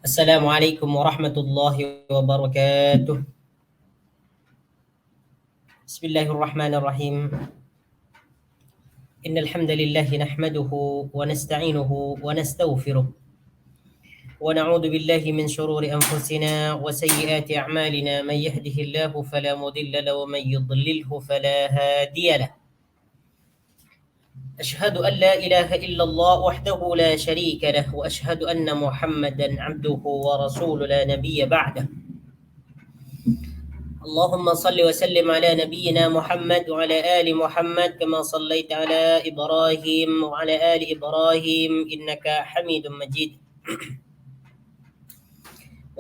Assalamualaikum warahmatullahi wabarakatuh. Bismillahirrahmanirrahim. Innal hamdalillah nahmaduhu wa nasta'inuhu wa nastaghfiruh. Wa na'udzu billahi min shururi anfusina wa sayyiati a'malina. Man yahdihillahu fala mudilla lahu wa man yudlilhu fala hadiya lahu. أشهد أن لا إله إلا الله وحده لا شريك له وأشهد أن محمدا عبده ورسوله لا نبي بعده. اللهم صل وسلم على نبينا محمد وعلى آل محمد كما صليت على إبراهيم وعلى آل إبراهيم إنك حميد مجيد.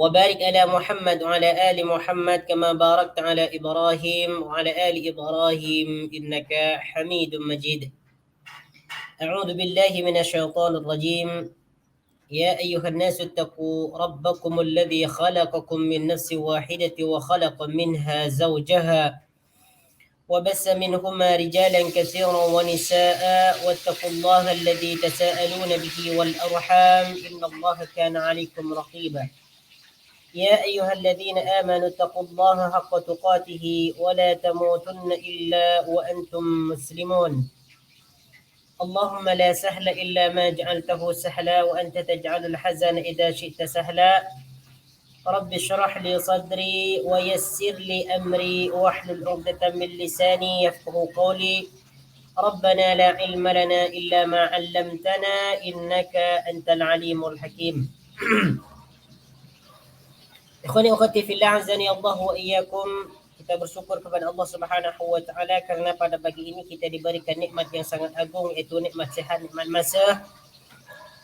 وبارك على محمد وعلى آل محمد كما باركت على إبراهيم وعلى آل إبراهيم إنك حميد مجيد. أعوذ بالله من الشيطان الرجيم. يا أيها الناس اتقوا ربكم الذي خلقكم من نفس واحدة وخلق منها زوجها وبث منهما رجالا كثيرا ونساء واتقوا الله الذي تساءلون به والأرحام إن الله كان عليكم رقيبا. يا أيها الذين آمنوا اتقوا الله حق تقاته ولا تموتن إلا وأنتم مسلمون. اللهم لا سهل إلا ما جعلته سهلا وأنت تجعل الحزن إذا شئت سهلا. رب اشرح لي صدري ويسر لي أمري واحلل عقدة من لساني يفقه قولي. ربنا لا علم لنا إلا ما علمتنا إنك أنت العليم الحكيم. Ikhwani ukhati fillah azani Allah wa iyyakum. Kita bersyukur kepada Allah Subhanahu wa taala karena pada pagi ini kita diberikan nikmat yang sangat agung, yaitu nikmat sehat, nikmat masa.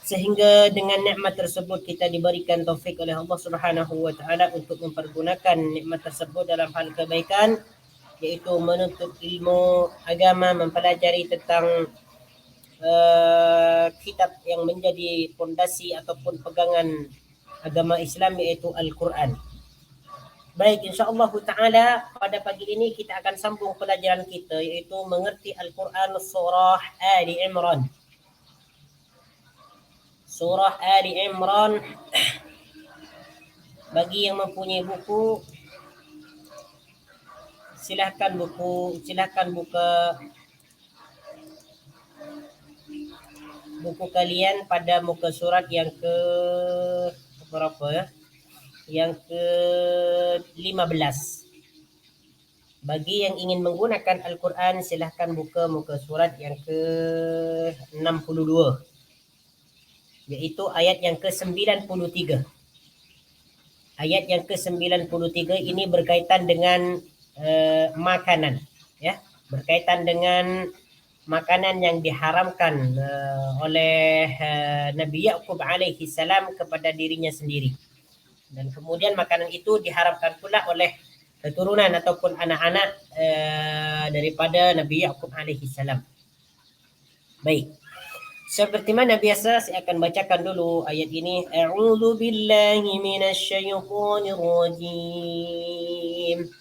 Sehingga dengan nikmat tersebut kita diberikan taufik oleh Allah Subhanahu wa taala untuk mempergunakan nikmat tersebut dalam hal kebaikan, yaitu menuntut ilmu agama, mempelajari tentang kitab yang menjadi fondasi ataupun pegangan agama Islam, yaitu Al-Quran. Baik, insyaAllah ta'ala pada pagi ini kita akan sambung pelajaran kita, yaitu mengerti Al-Quran surah Ali Imran. Surah Ali Imran, bagi yang mempunyai buku, silahkan buka buku kalian pada muka surat yang ke berapa ya? Yang ke-15. Bagi yang ingin menggunakan Al-Quran, silahkan buka muka surat yang ke-62, yaitu ayat yang ke-93. Ayat yang ke-93 ini berkaitan dengan makanan, ya, berkaitan dengan makanan yang diharamkan oleh Nabi Ya'qub alaihi salam kepada dirinya sendiri. Dan kemudian makanan itu diharamkan pula oleh keturunan ataupun anak-anak daripada Nabi Ya'qub alaihi salam. Baik. Seperti mana biasa, saya akan bacakan dulu ayat ini. A'udzu billahi minasyaitonir rajim.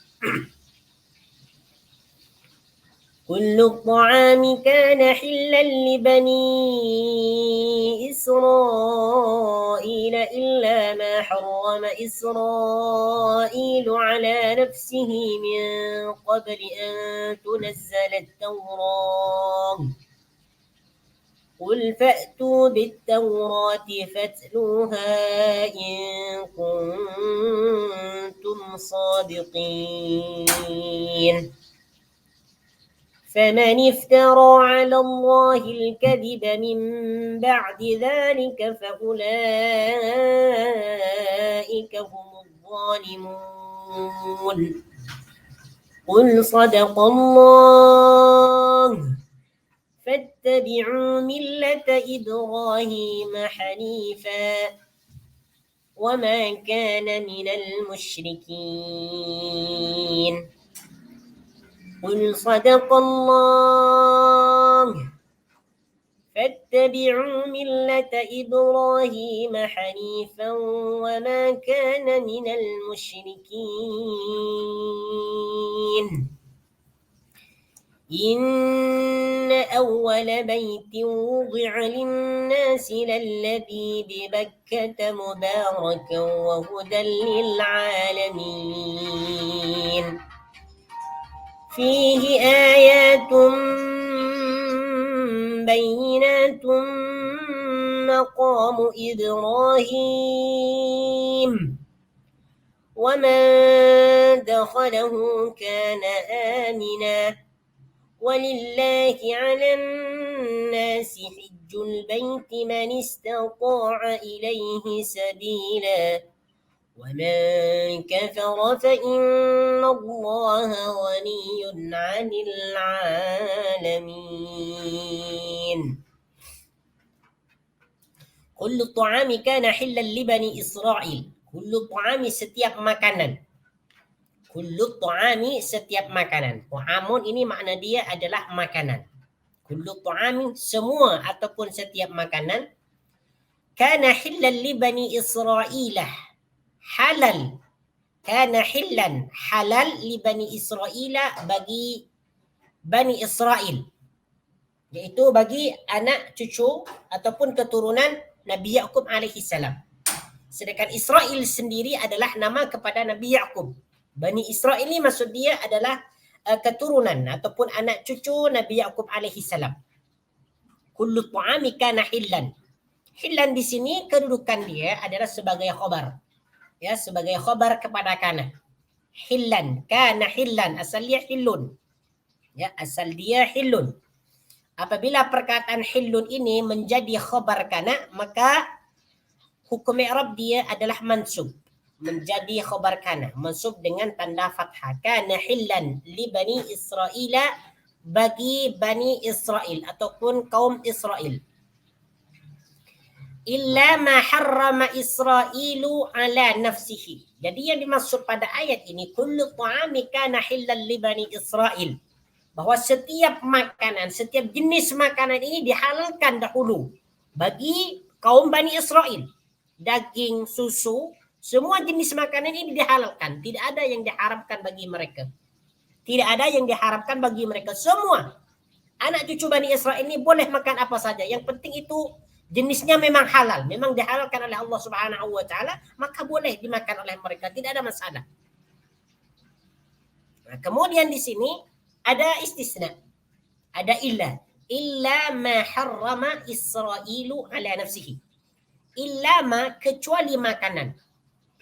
كل الطعام كان حلا لبني إسرائيل إلا ما حرم إسرائيل على نفسه من قبل أن تنزل التوراة. قل فأتوا بالتوراة فاتلوها إن كنتم صادقين. فمن افترى على الله الكذب من بعد ذلك فأولئك هم الظالمون. قل صدق الله فاتبعوا ملة إبراهيم حنيفا وما كان من المشركين. قل صدق الله فاتبعوا ملة إبراهيم حنيفا وما كان من المشركين. إن أول بيت وضع للناس للذي ببكة مباركا وهدى للعالمين فيه آيات بينات مقام إبراهيم ومن دخله كان آمنا ولله على الناس حج البيت من استطاع إليه سبيلا ومن كفر فإن الله غني عن العالمين كل الطعام كان حلا لبني إسرائيل كل الطعام setiap makanan Kullu ta'ami setiap makanan. Ta'amun ini makna dia adalah makanan. Kullu ta'ami semua ataupun setiap makanan. Kana hillan li bani Isra'ilah. Halal. Kana hillan. Halal li bani Isra'ilah bagi Bani Israel. Iaitu bagi anak cucu ataupun keturunan Nabi Ya'qub alaihi salam. Sedangkan Israel sendiri adalah nama kepada Nabi Ya'qub. Bani Israel ini maksud dia adalah keturunan ataupun anak cucu Nabi Ya'qub alaihi salam. Kullu ta'ami kana hillan. Hillan di sini kedudukan dia adalah sebagai khabar. Ya, sebagai khabar kepada kana. Hillan, kana hillan, asal dia hillun. Ya, asal dia hillun. Apabila perkataan hillun ini menjadi khabar kana, maka hukum i'rab dia adalah mansub. Menjadi khabar kana, mansub dengan tanda fathah. Kana hillan li bani Israila bagi Bani Israel ataupun kaum Israel. Illa ma harrama Israilu ala nafsihi. Jadi yang dimaksud pada ayat ini kullu ta'ami kana hillan li bani Israel. Bahawa setiap makanan, setiap jenis makanan ini dihalalkan dahulu bagi kaum Bani Israel. Daging, susu, semua jenis makanan ini dihalalkan. Tidak ada yang diharamkan bagi mereka. Tidak ada yang diharamkan bagi mereka. Semua anak cucu Bani Israel ini boleh makan apa saja. Yang penting itu jenisnya memang halal. Memang dihalalkan oleh Allah Subhanahu wa taala, maka boleh dimakan oleh mereka. Tidak ada masalah. Nah, kemudian di sini ada istisna. Ada illa. Illa ma harrama Israilu ala nafsihi. Illa ma kecuali makanan.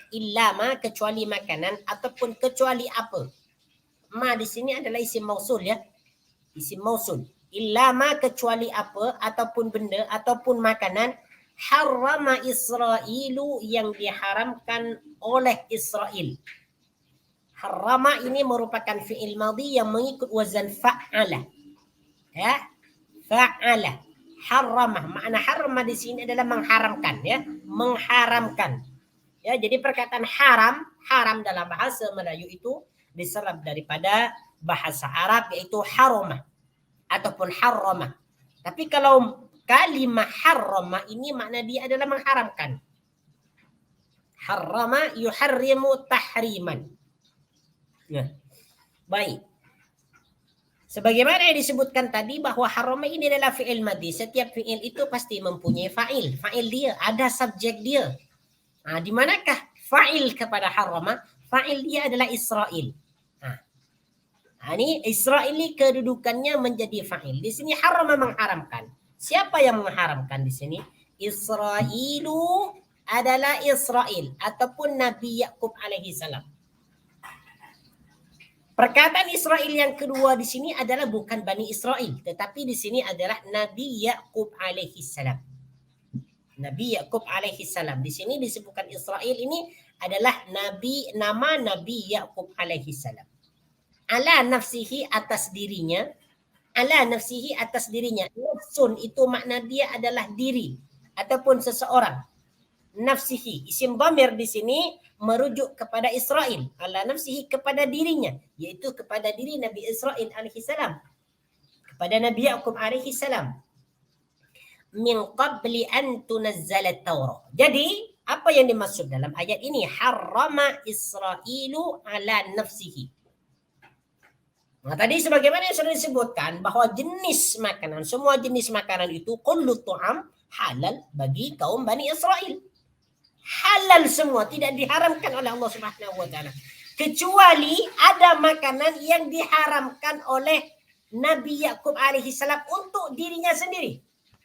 Illa ma kecuali makanan ataupun kecuali apa. Ma di sini adalah isim mausul ya. Isim mausul. Illa ma kecuali apa ataupun benda ataupun makanan harrama Israilu yang diharamkan oleh Israel. Harrama ini merupakan fi'il madhi yang mengikut wazan fa'ala. Ya. Fa'ala. Harrama. Makna harrama di sini adalah mengharamkan ya. Mengharamkan. Ya, jadi perkataan haram, haram dalam bahasa Melayu itu diserap daripada bahasa Arab yaitu harama ataupun harrama. Tapi kalau kalimah harrama ini makna dia adalah mengharamkan. Harrama yuharrimu tahriman. Ya. Baik. Sebagaimana yang disebutkan tadi bahwa harrama ini adalah fi'il madhi. Setiap fi'il itu pasti mempunyai fa'il. Fa'il dia, ada subjek dia. Nah, di manakah fa'il kepada harrama? Fa'il dia adalah Israel. Nah, ini Israel ini kedudukannya menjadi fa'il. Di sini harrama mengharamkan. Siapa yang mengharamkan di sini? Israilu adalah Israel ataupun Nabi Ya'qub alaihi salam. Perkataan Israel yang kedua di sini adalah bukan Bani Israel, tetapi di sini adalah Nabi Ya'qub alaihi salam. Nabi Ya'qub alaihi salam. Di sini disebutkan Israel ini adalah nama Nabi Ya'qub alaihi salam. Ala nafsihi atas dirinya. Ala nafsihi atas dirinya. Nafsun itu makna dia adalah diri ataupun seseorang. Nafsihi. Isim dhamir di sini merujuk kepada Israel. Ala nafsihi kepada dirinya. Iaitu kepada diri Nabi Israel alaihi salam. Kepada Nabi Ya'qub alaihi salam. Min qabli an tunazzalat Taurah. Jadi, apa yang dimaksud dalam ayat ini? Harrama Israilu ala nafsihi. Nah, tadi sebagaimana yang sudah disebutkan bahwa jenis makanan, semua jenis makanan itu kullu tu'am halal bagi kaum Bani Israel. Halal semua, tidak diharamkan oleh Allah Subhanahu wa taala. Kecuali ada makanan yang diharamkan oleh Nabi Yakub alaihi salam untuk dirinya sendiri.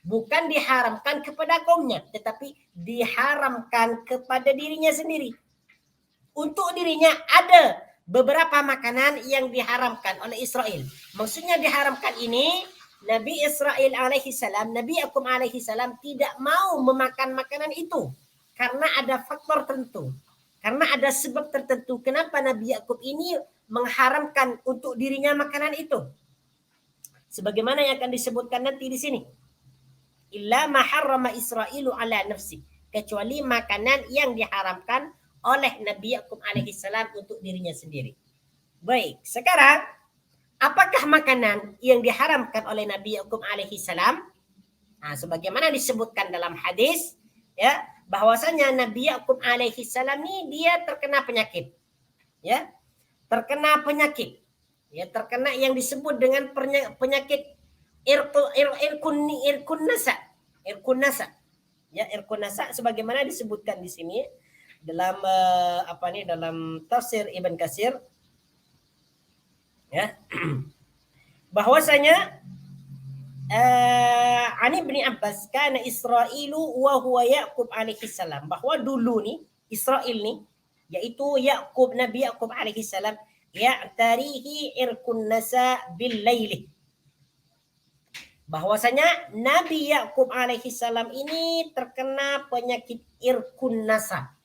Bukan diharamkan kepada kaumnya, tetapi diharamkan kepada dirinya sendiri. Untuk dirinya ada beberapa makanan yang diharamkan oleh Israel. Maksudnya diharamkan ini, Nabi Israel alaihi salam, Nabi Yakub alaihi salam tidak mau memakan makanan itu karena ada faktor tertentu. Karena ada sebab tertentu kenapa Nabi Yakub ini mengharamkan untuk dirinya makanan itu. Sebagaimana yang akan disebutkan nanti di sini. Illa ma harrama Israilu ala nafsi. Kecuali makanan yang diharamkan oleh Nabi Yakub alaihi salam untuk dirinya sendiri. Baik, sekarang apakah makanan yang diharamkan oleh Nabi Yakub alaihi salam? Nah, sebagaimana disebutkan dalam hadis, ya, bahwasanya Nabi Yakub alaihi salam ini dia terkena penyakit. Ya. Terkena penyakit. Ya, terkena yang disebut dengan penyakit irkun nasa. Ya, irkun nasa sebagaimana disebutkan di sini dalam dalam tafsir Ibn Katsir, ya, bahwasanya Ani bin Abbas kana Israilu wa huwa Yaqub alaihi salam, bahwa dulu nih Israil nih yaitu Yaqub, Nabi Yaqub alaihi salam, ya'tarihi irkun nasa bil laili, bahwasanya Nabi Yaqub alaihi salam ini terkena penyakit irkun nasa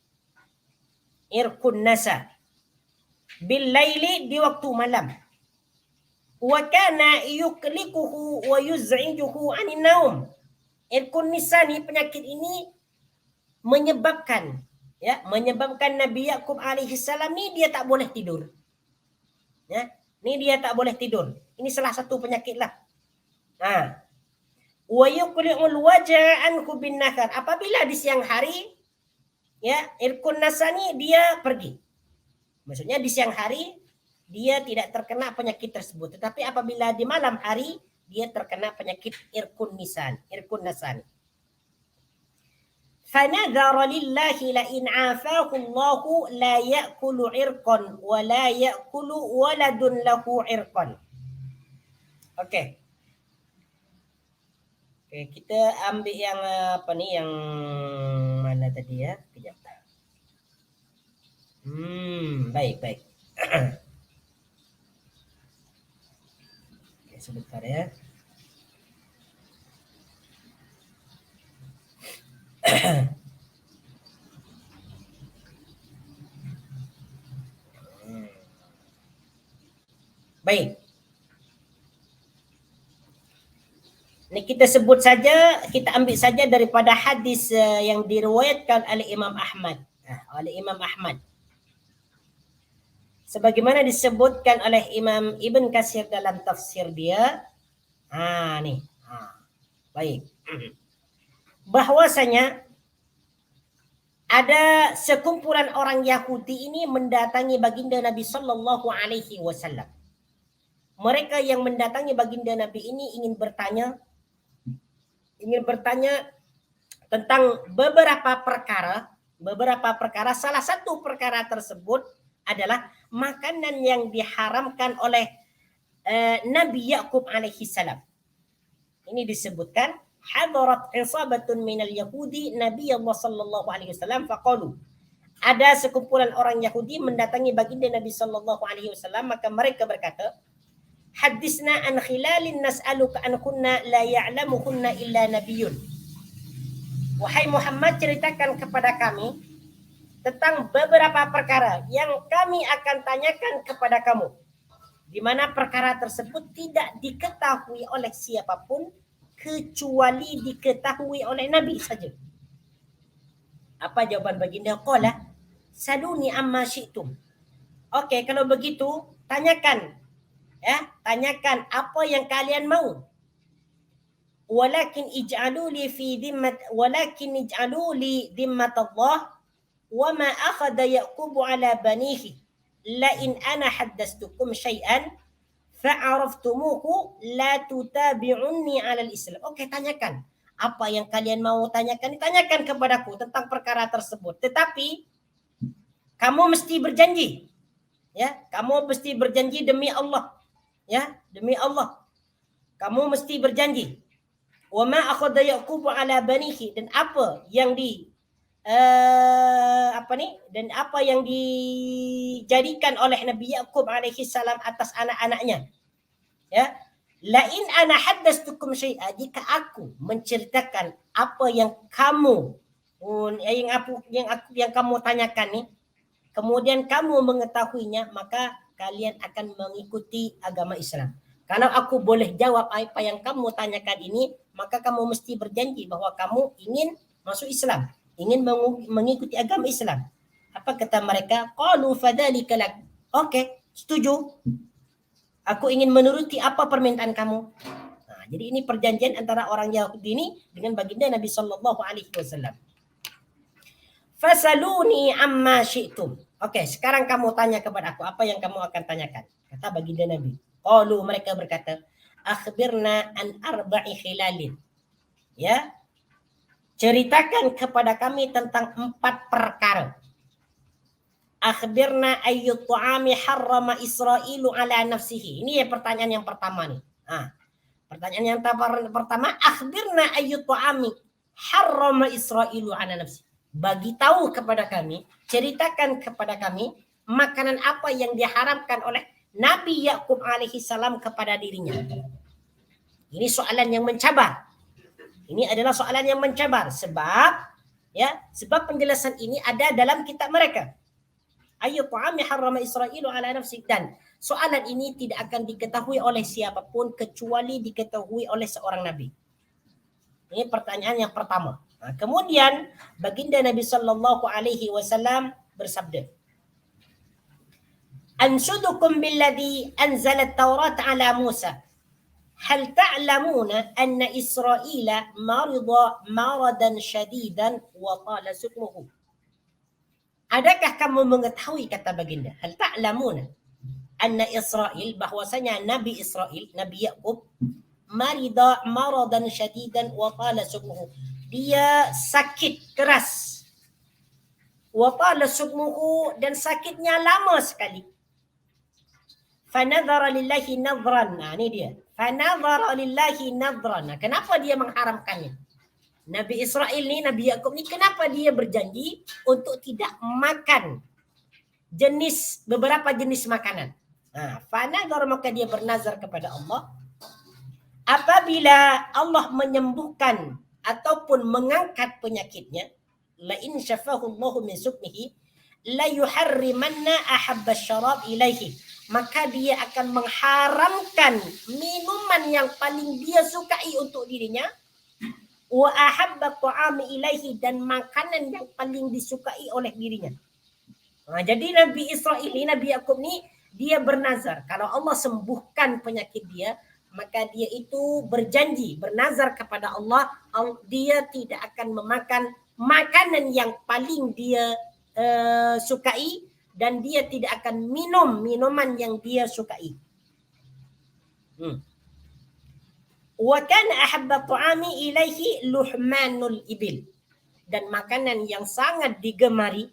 bil laili, di waktu malam. Wa kana yuklikuhu wa yuz'ijuhu 'anin naum. Irkun nisa ni, penyakit ini menyebabkan Nabi Yakub alaihi salam ni dia tak boleh tidur. Ya, ni dia tak boleh tidur. Ini salah satu penyakit lah. Wa yuqli'ul waj'a anhu bin nahar. Apabila di siang hari, ya, irkun nasa ni dia pergi. Maksudnya di siang hari dia tidak terkena penyakit tersebut, tetapi apabila di malam hari dia terkena penyakit irkun nasan. Fanadhara lillahi la in afahu Allahu la ya'kulu irqan wa la ya'kulu waladun lahu irqan. Okey. Oke, kita ambil yang yang mana tadi ya? Kejap. Baik. Oke, sebentar ya. Baik. Ini kita sebut saja, kita ambil saja daripada hadis yang diriwayatkan oleh Imam Ahmad. Sebagaimana disebutkan oleh Imam Ibn Katsir dalam tafsir dia. Baik. Bahwasanya ada sekumpulan orang Yahudi ini mendatangi baginda Nabi sallallahu alaihi wasallam. Mereka yang mendatangi baginda Nabi ini ingin bertanya tentang beberapa perkara. Salah satu perkara tersebut adalah makanan yang diharamkan oleh Nabi Yakub alaihi salam. Ini disebutkan hadarat isabatun minal yahudi Nabi Allah sallallahu alaihi wasallam faqalu. Ada sekumpulan orang Yahudi mendatangi baginda Nabi sallallahu alaihi wasallam, maka mereka berkata, hadisna an khilalin nas'aluka an kunna la ya'lamuhunna illa nabiyyun. Wahai Muhammad, ceritakan kepada kami tentang beberapa perkara yang kami akan tanyakan kepada kamu, di mana perkara tersebut tidak diketahui oleh siapapun kecuali diketahui oleh Nabi saja. Apa jawaban baginda? Qala saluni amma syi'tum. Okey, kalau begitu tanyakan apa yang kalian mau. Walakin ij'alu li dhimmat Allah wa ma akhadha Yaqub ala banihi la in ana haddastukum syai'an fa'araftumuhu la tutabi'unni 'alal Islam. Oke, tanyakan. Apa yang kalian mau tanyakan, tanyakan kepadaku tentang perkara tersebut. Tetapi kamu mesti berjanji. Ya, kamu mesti berjanji demi Allah. Ya, demi Allah. Kamu mesti berjanji. Wa ma akhadha Yaqub 'ala banihi, dan apa yang dan apa yang dijadikan oleh Nabi Yaqub alaihi salam atas anak-anaknya. Ya, lain ana haddastukum syai'a, jika aku menceritakan apa yang kamu yang kamu tanyakan nih, kemudian kamu mengetahuinya, maka kalian akan mengikuti agama Islam. Kalau aku boleh jawab apa yang kamu tanyakan ini, maka kamu mesti berjanji bahwa kamu ingin masuk Islam, ingin mengikuti agama Islam. Apa kata mereka? Qalu fadzalika lak. Oke, setuju. Aku ingin menuruti apa permintaan kamu. Nah, jadi ini perjanjian antara orang Yahudi ini dengan baginda Nabi sallallahu alaihi wasallam. Fasaluni amma syi'tum. Oke, sekarang kamu tanya kepada aku, apa yang kamu akan tanyakan? Kata baginda Nabi. Qalu, mereka berkata, akhbirna an arba'i khilalin. Ya, ceritakan kepada kami tentang 4 perkara. Akhbirna ayyut ta'ami harrama Israilu ala nafsihi. Ini ya pertanyaan yang pertama nih. Pertanyaan yang pertama, akhbirna ayyut ta'ami harrama Israilu ala nafsihi. Bagi tahu kepada kami, ceritakan kepada kami makanan apa yang diharamkan oleh Nabi Yaqub alaihi salam kepada dirinya. Ini soalan yang mencabar. Ini adalah soalan yang mencabar sebab penjelasan ini ada dalam kitab mereka. Ayyu ta'ami harrama Israilu ala nafsi, dan soalan ini tidak akan diketahui oleh siapapun kecuali diketahui oleh seorang nabi. Ini pertanyaan yang pertama. Nah, kemudian baginda Nabi sallallahu alaihi wasallam bersabda, "Anshudukum billadhi anzala at-Taurat ala Musa. Hal ta'lamuna anna Israila marida maradan syadidan wa tala sukmuhu." Adakah kamu mengetahui, kata baginda, hal ta'lamuna anna Israil, bahwasanya Nabi Israil, Nabi Yaqub, marida maradan syadidan wa tala sukmuhu, dia sakit keras, wa tala sukmuhu, dan sakitnya lama sekali. Fanadhara lillahi nadhran. Nah, ini dia. Fanadhara lillahi nadhran. Nah, kenapa dia mengharamkannya? Nabi Israel ni, Nabi Yaqub ni, kenapa dia berjanji untuk tidak makan beberapa jenis makanan? Nah, fanadhara, maka dia bernazar kepada Allah, apabila Allah menyembuhkan ataupun mengangkat penyakitnya, la in syafahu Allahu min sukmihi la yuharrimanna ahabba syarab ilaihi, maka dia akan mengharamkan minuman yang paling dia sukai untuk dirinya, wa ahabba ta'ami ilaihi, dan makanan yang paling disukai oleh dirinya. Nah, jadi Nabi Israel ini, Nabi Yaqub ni, dia bernazar kalau Allah sembuhkan penyakit dia, maka dia itu berjanji, bernazar kepada Allah, dia tidak akan memakan makanan yang paling dia sukai, dan dia tidak akan minum minuman yang dia sukai. Wa kana ahabba ta'ami ilaihi luhmanul ibil, dan makanan yang sangat digemari,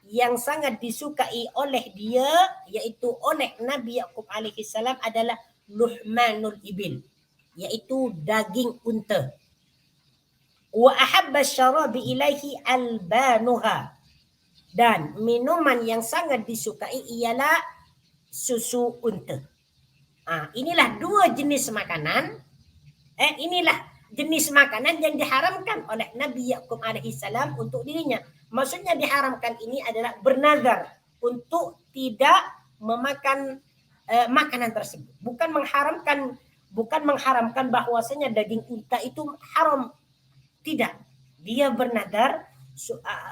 yang sangat disukai oleh dia, yaitu oleh Nabi Yaqub alaihi salam, adalah luhmanul ibil, yaitu daging unta. Wa ahabba syarabi ilaihi albanuha, dan minuman yang sangat disukai ialah susu unta. Inilah 2 jenis makanan. Inilah jenis makanan yang diharamkan oleh Nabi Yaqub alaihi salam untuk dirinya. Maksudnya diharamkan ini adalah bernazar untuk tidak memakan makanan tersebut. Bukan mengharamkan bahwasanya daging unta itu haram. Tidak. Dia bernazar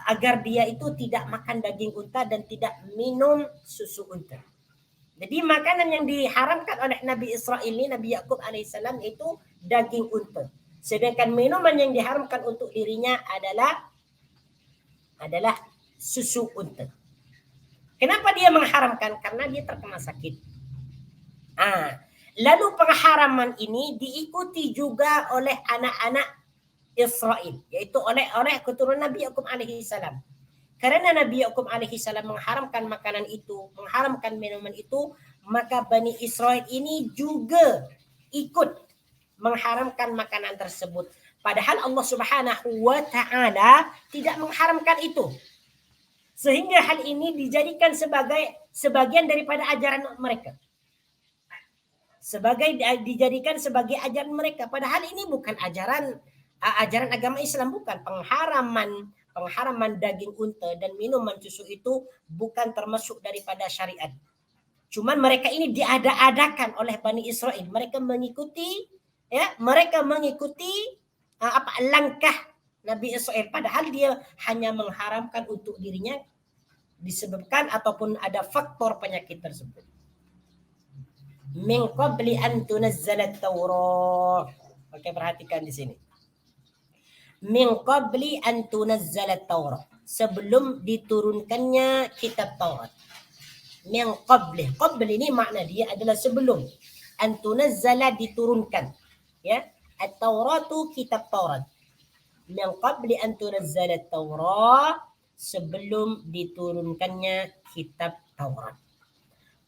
agar dia itu tidak makan daging unta dan tidak minum susu unta. Jadi makanan yang diharamkan oleh Nabi Israel ini, Nabi Yaqub alaihissalam, itu daging unta. Sedangkan minuman yang diharamkan untuk dirinya adalah susu unta. Kenapa dia mengharamkan? Karena dia terkena sakit. Lalu pengharaman ini diikuti juga oleh anak-anak Israel, yaitu oleh keturunan Nabi Yakub alaihi salam. Karena Nabi Yakub alaihi salam mengharamkan makanan itu, mengharamkan minuman itu, maka Bani Israel ini juga ikut mengharamkan makanan tersebut. Padahal Allah Subhanahu wa taala tidak mengharamkan itu. Sehingga hal ini dijadikan sebagai sebagian daripada ajaran mereka. Dijadikan sebagai ajaran mereka, padahal ini bukan ajaran agama Islam, bukan. Pengharaman daging unta dan minuman susu itu bukan termasuk daripada syariat. Cuman mereka ini diada-adakan oleh Bani Israel. Mereka mengikuti langkah Nabi Israel, padahal dia hanya mengharamkan untuk dirinya disebabkan ataupun ada faktor penyakit tersebut. Min qabli an tunazzalat Taurah. Oke, perhatikan di sini. Min qabli an tunazzalat Taurah. Sebelum diturunkannya kitab Taurat. Min qabli. Qabli ini makna dia adalah sebelum. An tunazzala diturunkan. Ya. At-Tauratu kitab Taurat. Min qabli an tunazzalat Taurah. Sebelum diturunkannya kitab Taurat.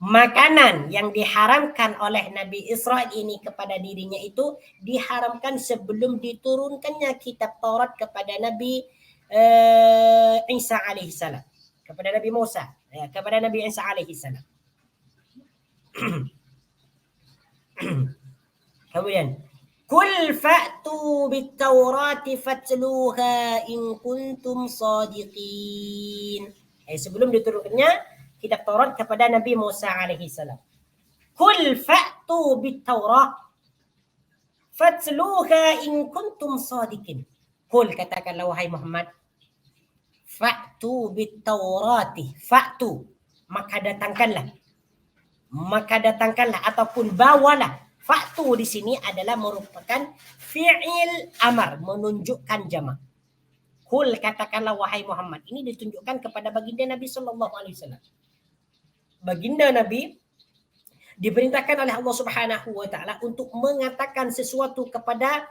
Makanan yang diharamkan oleh Nabi Israel ini kepada dirinya itu diharamkan sebelum diturunkannya kitab Taurat kepada Nabi Isa alaihissalam, kepada Nabi Musa, kepada Nabi Isa alaihissalam. Kemudian, Kul fa'tu bit-Taurati fatluha in kuntum sadiqin. Sebelum diturunkannya kitab Taurat kepada Nabi Musa alaihi salam. Kul fa'tu bit-Taurah fatluha in kuntum sadiqin. Kul, katakanlah wahai Muhammad, fa'tu bit-Taurati, fa'tu, maka datangkanlah ataupun bawalah. Fa'tu di sini adalah merupakan fi'il amar, menunjukkan jamak. Kul, katakanlah wahai Muhammad. Ini ditunjukkan kepada baginda Nabi sallallahu alaihi wasallam. Baginda Nabi diperintahkan oleh Allah Subhanahu wa taala untuk mengatakan sesuatu kepada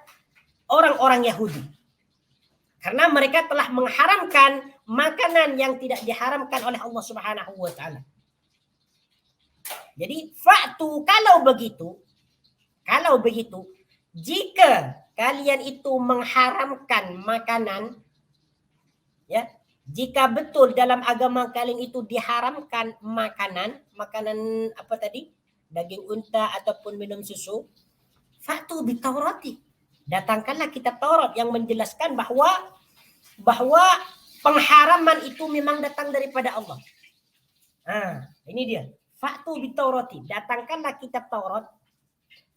orang-orang Yahudi. Karena mereka telah mengharamkan makanan yang tidak diharamkan oleh Allah Subhanahu wa taala. Jadi fa'tu, kalau begitu, jika kalian itu mengharamkan makanan, ya, jika betul dalam agama kalian itu diharamkan makanan apa tadi? Daging unta ataupun minum susu, fa'tu bit-Taurati. Datangkanlah kitab Taurat yang menjelaskan bahwa pengharaman itu memang datang daripada Allah. Ini dia. Fa'tu bit-Taurati. Datangkanlah kitab Taurat.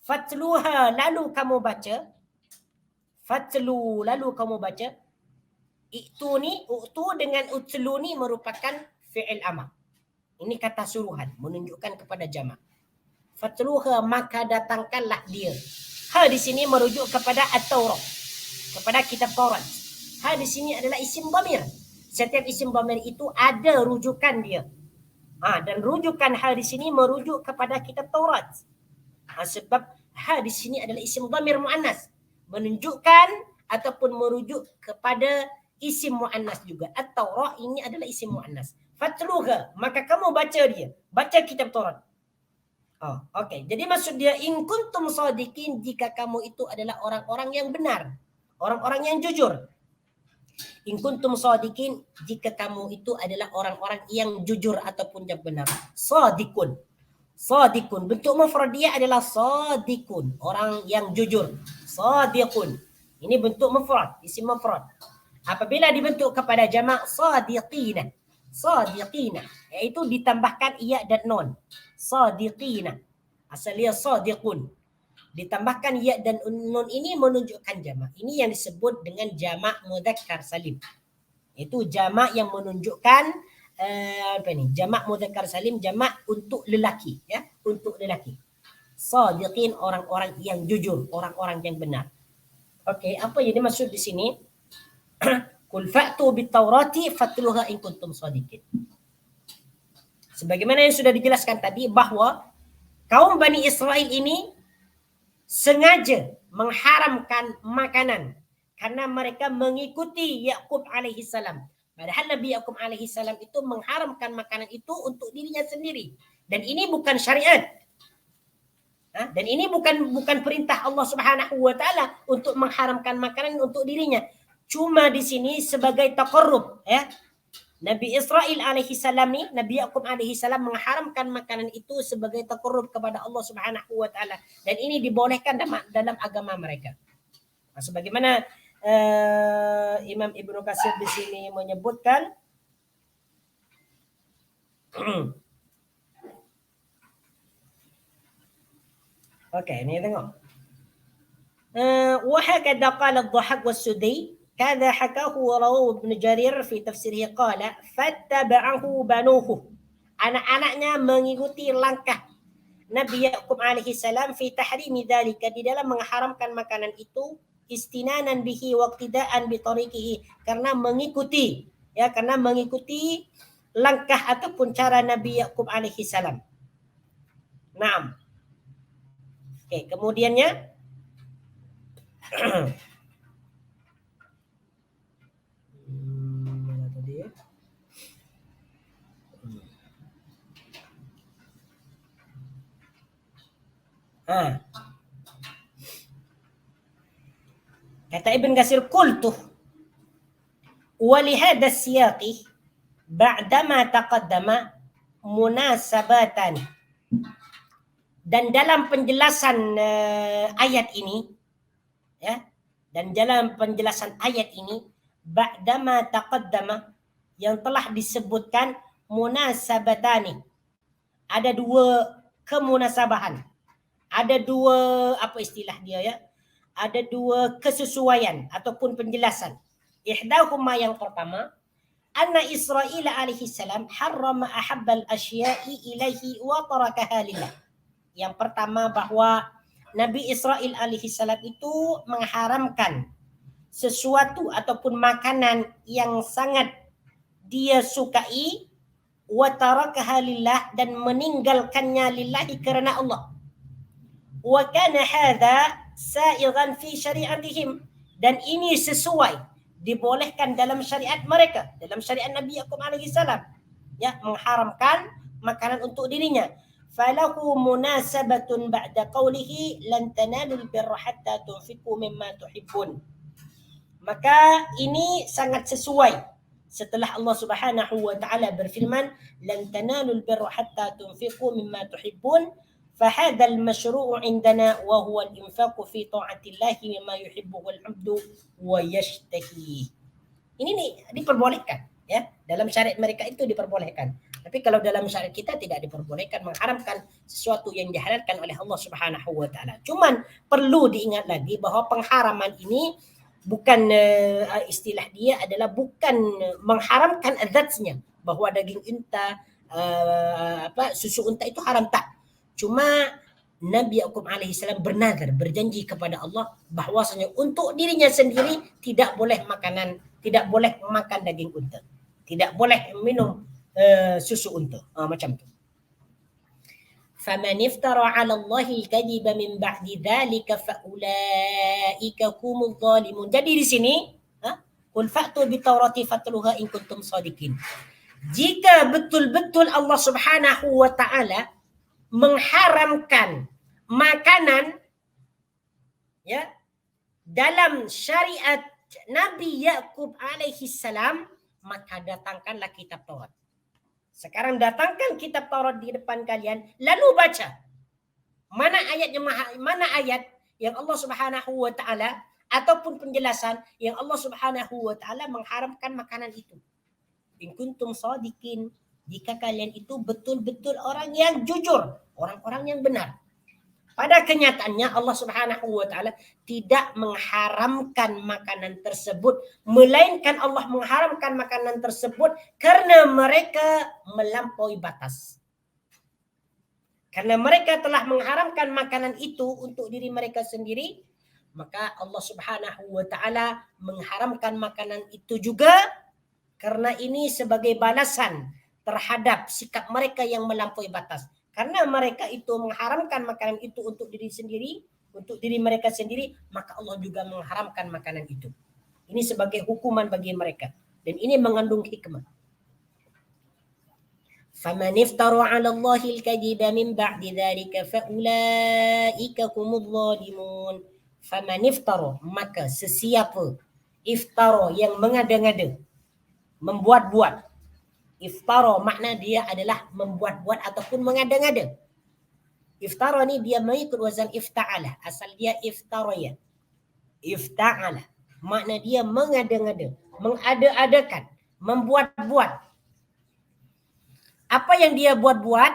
Fatluha, lalu kamu baca. Fatlu, lalu kamu baca. Uktu dengan utlu ni merupakan fi'il amar. Ini kata suruhan, menunjukkan kepada jamak. Fatluha, maka datangkanlah dia. Di sini merujuk kepada At-Taurat, kepada kitab Taurat. Di sini adalah isim dhamir. Setiap isim dhamir itu ada rujukan dia. Dan rujukan di sini merujuk kepada kitab Taurat. Sebab di sini adalah isim dhamir muannas, menunjukkan ataupun merujuk kepada isim muannas juga. At-Taurah ini adalah isim muannas. Fatluha, maka kamu baca dia. Baca kitab Taurat. Okey. Jadi maksud dia, in kuntum sadiqin, jika kamu itu adalah orang-orang yang benar, orang-orang yang jujur. In kuntum sadiqin, jika kamu itu adalah orang-orang yang jujur ataupun yang benar. Sadiqun. Sadiqun, bentuk mufrad dia adalah sadiqun, orang yang jujur. Sadiqun. Ini bentuk mufrad, isim mufrad. Apabila dibentuk kepada jamak, sadiqina. Sadiqina, iaitu ditambahkan iya dan nun. Sadiqina. Asalnya sadiqun. Ditambahkan ya dan nun ini menunjukkan jamak. Ini yang disebut dengan jamak mudzakkar salim. Itu jamak yang menunjukkan jamak mudzakkar salim, jamak untuk lelaki, ya, untuk lelaki. Sadiqin, orang-orang yang jujur, orang-orang yang benar. Okey, apa yang dimaksud di sini? Qul fa'tu bit-Taurati fatluha in kuntum sadiqin. Sebagaimana yang sudah dijelaskan tadi, bahwa Kaum Bani Israel ini sengaja mengharamkan makanan karena mereka mengikuti Yakub alaihi salam. Padahal Nabi Yakub alaihi salam itu mengharamkan makanan itu untuk dirinya sendiri. Dan ini bukan syariat. Dan ini bukan perintah Allah Subhanahu wa taala untuk mengharamkan makanan untuk dirinya. Cuma di sini sebagai taqarrub, ya. Nabi Israel alaihi salam ni, Nabi Yakub alaihi salam mengharamkan makanan itu sebagai taqarrub kepada Allah Subhanahu wa taala, dan ini dibolehkan dalam agama mereka. Sebagaimana Imam Ibnu Katsir di sini menyebutkan Okey, ini tengok. وهكذا قال الضحاك والسدي كذا حكاه ورواه ابن جرير في تفسيره قال فاتبعه بنوه, anak-anaknya mengikuti langkah Nabi Yakub alaihi salam fi tahrimi dzalika, di dalam mengharamkan makanan itu, istinanan bihi waqtidaan bi tariqihi, karena mengikuti langkah ataupun cara Nabi Yakub alaihi salam. Naam. Okey, kemudiannya mana tadi ya? Kata Ibn Katsir, qultu wa li hadha as-siyaqi ba'dama taqaddama munasabatan, dan dalam penjelasan ayat ini, ya, dan dalam penjelasan ayat ini, ba'dama taqaddama, yang telah disebutkan, munasabatani, ada dua kemunasabahan, ada dua apa istilah dia ya, ada dua kesesuaian ataupun penjelasan. Ihdahuma, yang pertama, anna Israil alaihi salam harrama ahabbal asya'i ilaihi wa tarakaha lillah. Yang pertama, bahwa Nabi Israil alaihi salam itu mengharamkan sesuatu ataupun makanan yang sangat dia sukai, wa tarakaha lillah, dan meninggalkannya lillahi, karena Allah. Wa kana hadha sa'igan fi syari'atihim, dan ini sesuai, dibolehkan dalam syariat mereka, dalam syariat Nabi Yakub alaihi salam, ya, mengharamkan makanan untuk dirinya. Falahu munasabatun ba'da qawlihi lan tanalul birra hatta tunfiqu mimma tuhibbun. Maka ini sangat sesuai setelah Allah Subhanahu wa taala berfirman, lan tanalul birra hatta tunfiqu mimma tuhibbun, fahadha al-mashru'u 'indana wa huwa al-infaqu fi ta'atillahi mimma yuhibbuhu al-'abdu wa yashtahi. Ini nih diperbolehkan, ya, dalam syariat mereka itu diperbolehkan. Tapi kalau dalam syariat kita tidak diperbolehkan, mengharamkan sesuatu yang dihalalkan oleh Allah Subhanahu wa taala. Cuman perlu diingat lagi bahwa pengharaman ini bukan istilah dia adalah bukan mengharamkan zatnya, bahwa daging unta, susu unta itu haram, tak. Cuma Nabi Yakub alaihi salam bernazar, berjanji kepada Allah bahwasanya untuk dirinya sendiri tidak boleh makan daging unta, tidak boleh minum susu unta, macam tu. Faman iftara 'ala Allahi al-kadhiba min ba'di dzalika fa ulaika humudz zalimun. Jadi di sini, qul fa'tu bi taurati fatluha in kuntum shadiqin. Jika betul-betul Allah Subhanahu wa taala mengharamkan makanan, ya, dalam syariat Nabi Yakub alaihi salam, maka datangkanlah kitab Taurat. Sekarang datangkan kitab Taurat di depan kalian, lalu baca mana ayat yang Allah Subhanahu wa taala ataupun penjelasan yang Allah Subhanahu wa taala mengharamkan makanan itu. In kuntum shadiqin, jika kalian itu betul-betul orang yang jujur, orang-orang yang benar. Pada kenyataannya Allah Subhanahu wa taala tidak mengharamkan makanan tersebut, melainkan Allah mengharamkan makanan tersebut karena mereka melampaui batas. Karena mereka telah mengharamkan makanan itu untuk diri mereka sendiri, maka Allah Subhanahu wa taala mengharamkan makanan itu juga karena ini sebagai balasan terhadap sikap mereka yang melampaui batas. Karena mereka itu mengharamkan makanan itu untuk diri sendiri, untuk diri mereka sendiri, maka Allah juga mengharamkan makanan itu. Ini sebagai hukuman bagi mereka. Dan ini mengandung hikmah. فَمَنِ افْتَرَى عَلَى اللَّهِ الْكَذِبَ مِنْ بَعْدِ ذَلِكَ فَأُولَئِكَ هُمُ الظَّالِمُونَ. فَمَنِ افْتَرَى, maka sesiapa iftara yang mengada-ngada, membuat-buat. Iftara makna dia adalah membuat-buat ataupun mengada-ngada. Iftara ni dia mengikut wazan ifta'ala, asal dia iftaraya. Ifta'ala makna dia mengada-ngada, mengada-adakan, membuat-buat. Apa yang dia buat-buat?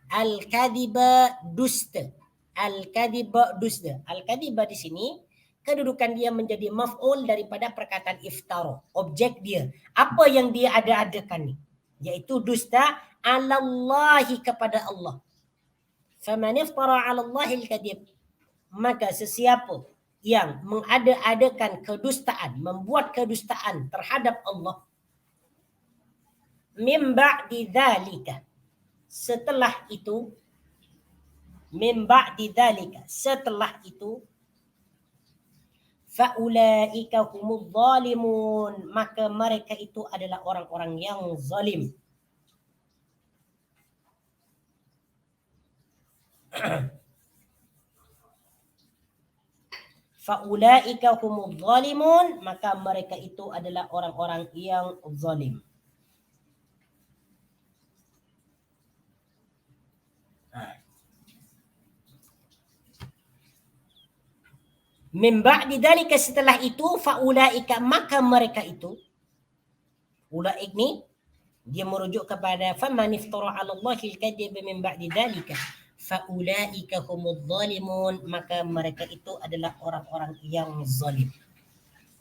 Al-kadhiba dusta. Al-kadhiba dusta. Al-kadhiba di sini kedudukan dia menjadi maf'ul daripada perkataan iftara. Objek dia. Apa yang dia ada-adakan ni? Yaitu dusta alallahi kepada Allah. Faman iftara alallahi al-kadhib. Maka sesiapa yang mengada-adakan kedustaan, membuat kedustaan terhadap Allah, min ba'di dzalika, setelah itu, min ba'di dzalika, setelah itu, faulaika humudz zalimun, maka mereka itu adalah orang-orang yang zalim. Faulaika humudz zalimun, maka mereka itu adalah orang-orang yang zalim. Min ba'di dzalika, setelah itu, faulaika, maka mereka itu, ulaik ni dia merujuk kepada faman iftara 'ala Allahi al-kadhiba min ba'di dzalika faulaika humudz zalimun, maka mereka itu adalah orang-orang yang zalim.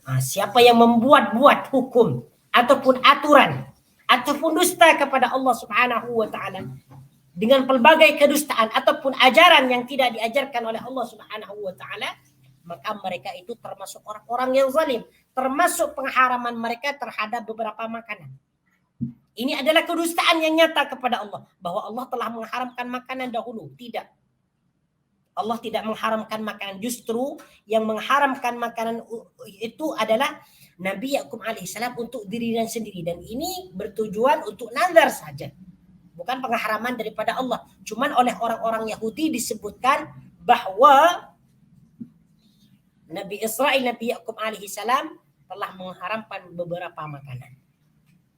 Siapa yang membuat-buat hukum ataupun aturan ataupun dusta kepada Allah Subhanahu wa taala dengan pelbagai kedustaan ataupun ajaran yang tidak diajarkan oleh Allah Subhanahu wa taala, maka mereka itu termasuk orang-orang yang zalim, termasuk pengharaman mereka terhadap beberapa makanan. Ini adalah kedustaan yang nyata kepada Allah, bahwa Allah telah mengharamkan makanan dahulu. Tidak. Allah tidak mengharamkan makanan, justru yang mengharamkan makanan itu adalah Nabi Yakub alaihissalam untuk dirinya sendiri, dan ini bertujuan untuk nazar saja, bukan pengharaman daripada Allah. Cuman oleh orang-orang Yahudi disebutkan bahwa Nabi Israel, Nabi Yakub alaihissalam telah mengharamkan beberapa makanan.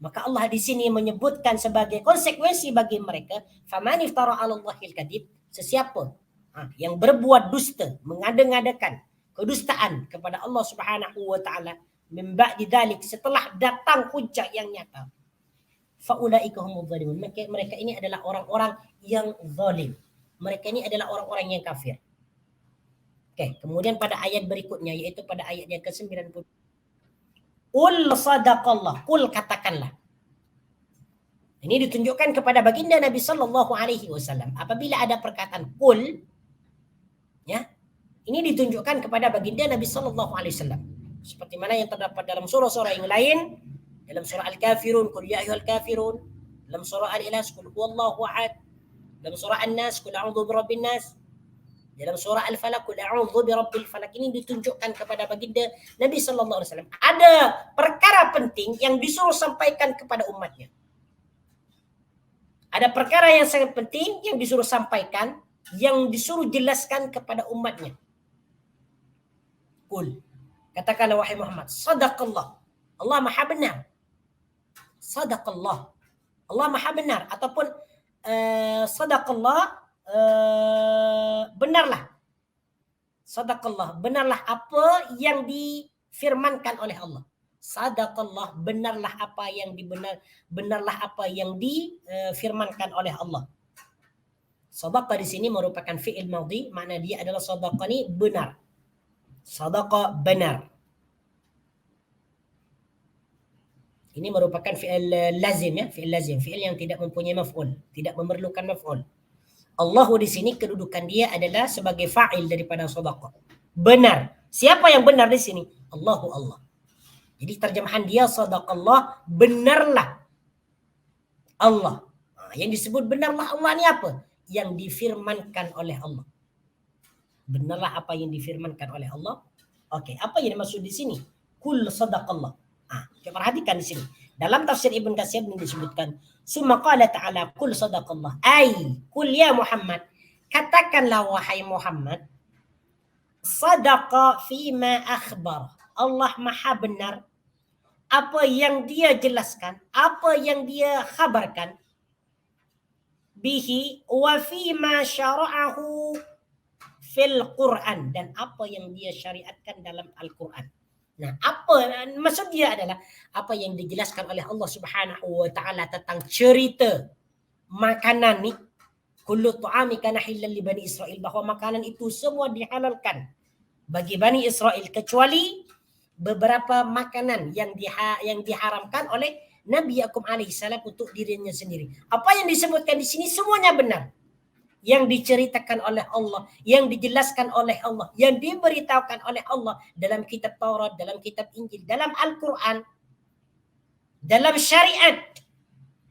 Maka Allah di sini menyebutkan sebagai konsekuensi bagi mereka, faman iftara 'ala Allahil kadhib, sesiapa yang berbuat dusta, mengada-ngadakan kedustaan kepada Allah Subhanahu wa taala, min ba'di dzalik, setelah datang hujah yang nyata, faulaika humudz zalimun, maka mereka ini adalah orang-orang yang zalim. Mereka ini adalah orang-orang yang kafir. Oke, kemudian pada ayat berikutnya, yaitu pada ayat yang ke-90. Qul sadaqallah, qul, katakanlah. Ini ditunjukkan kepada baginda Nabi sallallahu alaihi wasallam. Apabila ada perkataan qul, ya, ini ditunjukkan kepada baginda Nabi sallallahu alaihi wasallam. Seperti mana yang terdapat dalam surah-surah yang lain, dalam surah Al-Kafirun, qul ya ayyuhal kafirun, dalam surah Al-Ikhlas, qul huwallahu ahad, dalam surah An-Nas, qul a'udzu birabbin nas, dalam surah Al-Falaq, qul a'udzu birabbil falaq. Ini ditunjukkan kepada baginda Nabi sallallahu alaihi wasallam. Ada perkara penting yang disuruh sampaikan kepada umatnya. Ada perkara yang sangat penting yang disuruh sampaikan, yang disuruh jelaskan kepada umatnya. Qul, katakanlah wahai Muhammad, sadaqallah, Allah Maha benar. Sadaqallah, Allah Maha benar, ataupun sadaqallah, benarlah. Sadaqallah, benarlah apa yang difirmankan oleh Allah. Sadaqallah, benarlah apa yang benarlah apa yang difirmankan oleh Allah. Sadaqa di sini merupakan fi'il madhi, makna dia adalah sadaqa ni benar. Sadaqa benar. Ini merupakan fi'il lazim, ya, fi'il lazim, fi'il yang tidak mempunyai maf'ul, tidak memerlukan maf'ul. Allah di sini kedudukan dia adalah sebagai fa'il daripada sadaqa. Benar. Siapa yang benar di sini? Allahu Allah. Jadi terjemahan dia sadaqallah, benarlah Allah. Yang disebut benarlah Allah ni apa? Yang difirmankan oleh Allah. Benarlah apa yang difirmankan oleh Allah. Okey, apa yang dimaksud di sini? Kul sadaqallah. Coba perhatikan di sini. Dalam tafsir Ibn Katsir ini disebutkan, summa qala ta'ala kul sadaqallah. Kul ya Muhammad. Katakanlah wahai Muhammad, sadaqa fima akhbar. Allah Maha benar apa yang dia jelaskan, apa yang dia khabarkan, bihi wa fima syara'ahu fil Quran, dan apa yang dia syariatkan dalam Al-Quran. Nah, apa maksud dia adalah apa yang dijelaskan oleh Allah Subhanahu wa taala tentang cerita makanan ni, kullu ta'ami kana halal li bani Israil, bahwa makanan itu semua dihalalkan bagi Bani Israel kecuali beberapa makanan yang diharamkan oleh Nabi Yakub alaihissalam untuk dirinya sendiri. Apa yang disebutkan di sini semuanya benar. Yang diceritakan oleh Allah, yang dijelaskan oleh Allah, yang diberitahukan oleh Allah dalam kitab Taurat, dalam kitab Injil, dalam Al-Quran, dalam syariat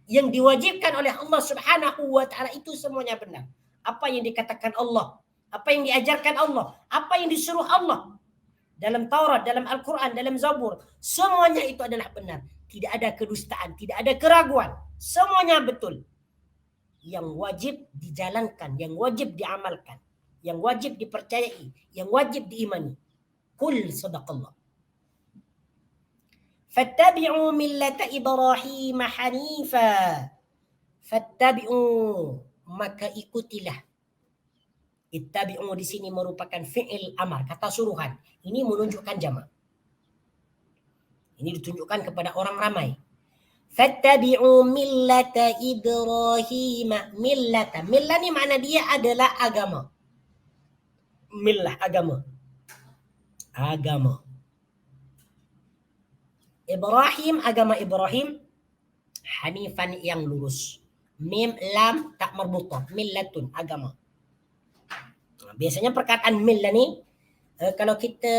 yang diwajibkan oleh Allah Subhanahu wa taala, itu semuanya benar. Apa yang dikatakan Allah, apa yang diajarkan Allah, apa yang disuruh Allah dalam Taurat, dalam Al-Quran, dalam Zabur, semuanya itu adalah benar. Tidak ada kedustaan, tidak ada keraguan, semuanya betul. Yang wajib dijalankan, yang wajib diamalkan, yang wajib dipercayai, yang wajib diimani. Kul sadaqallah. Fattabi'u millata Ibrahim hanifa. Fattabi'u, maka ikutilah. Ittabi'u di sini merupakan fi'il amar, kata suruhan. Ini menunjukkan jamak. Ini ditunjukkan kepada orang ramai. Fattabi'u millata Ibrahim. Millata. Millah ni makna dia adalah agama. Millah, agama. Agama. Ibrahim, agama Ibrahim. Hanifan, yang lurus. Mim, lam, tak marbutah. Millatun, agama. Biasanya perkataan millah ni, kalau kita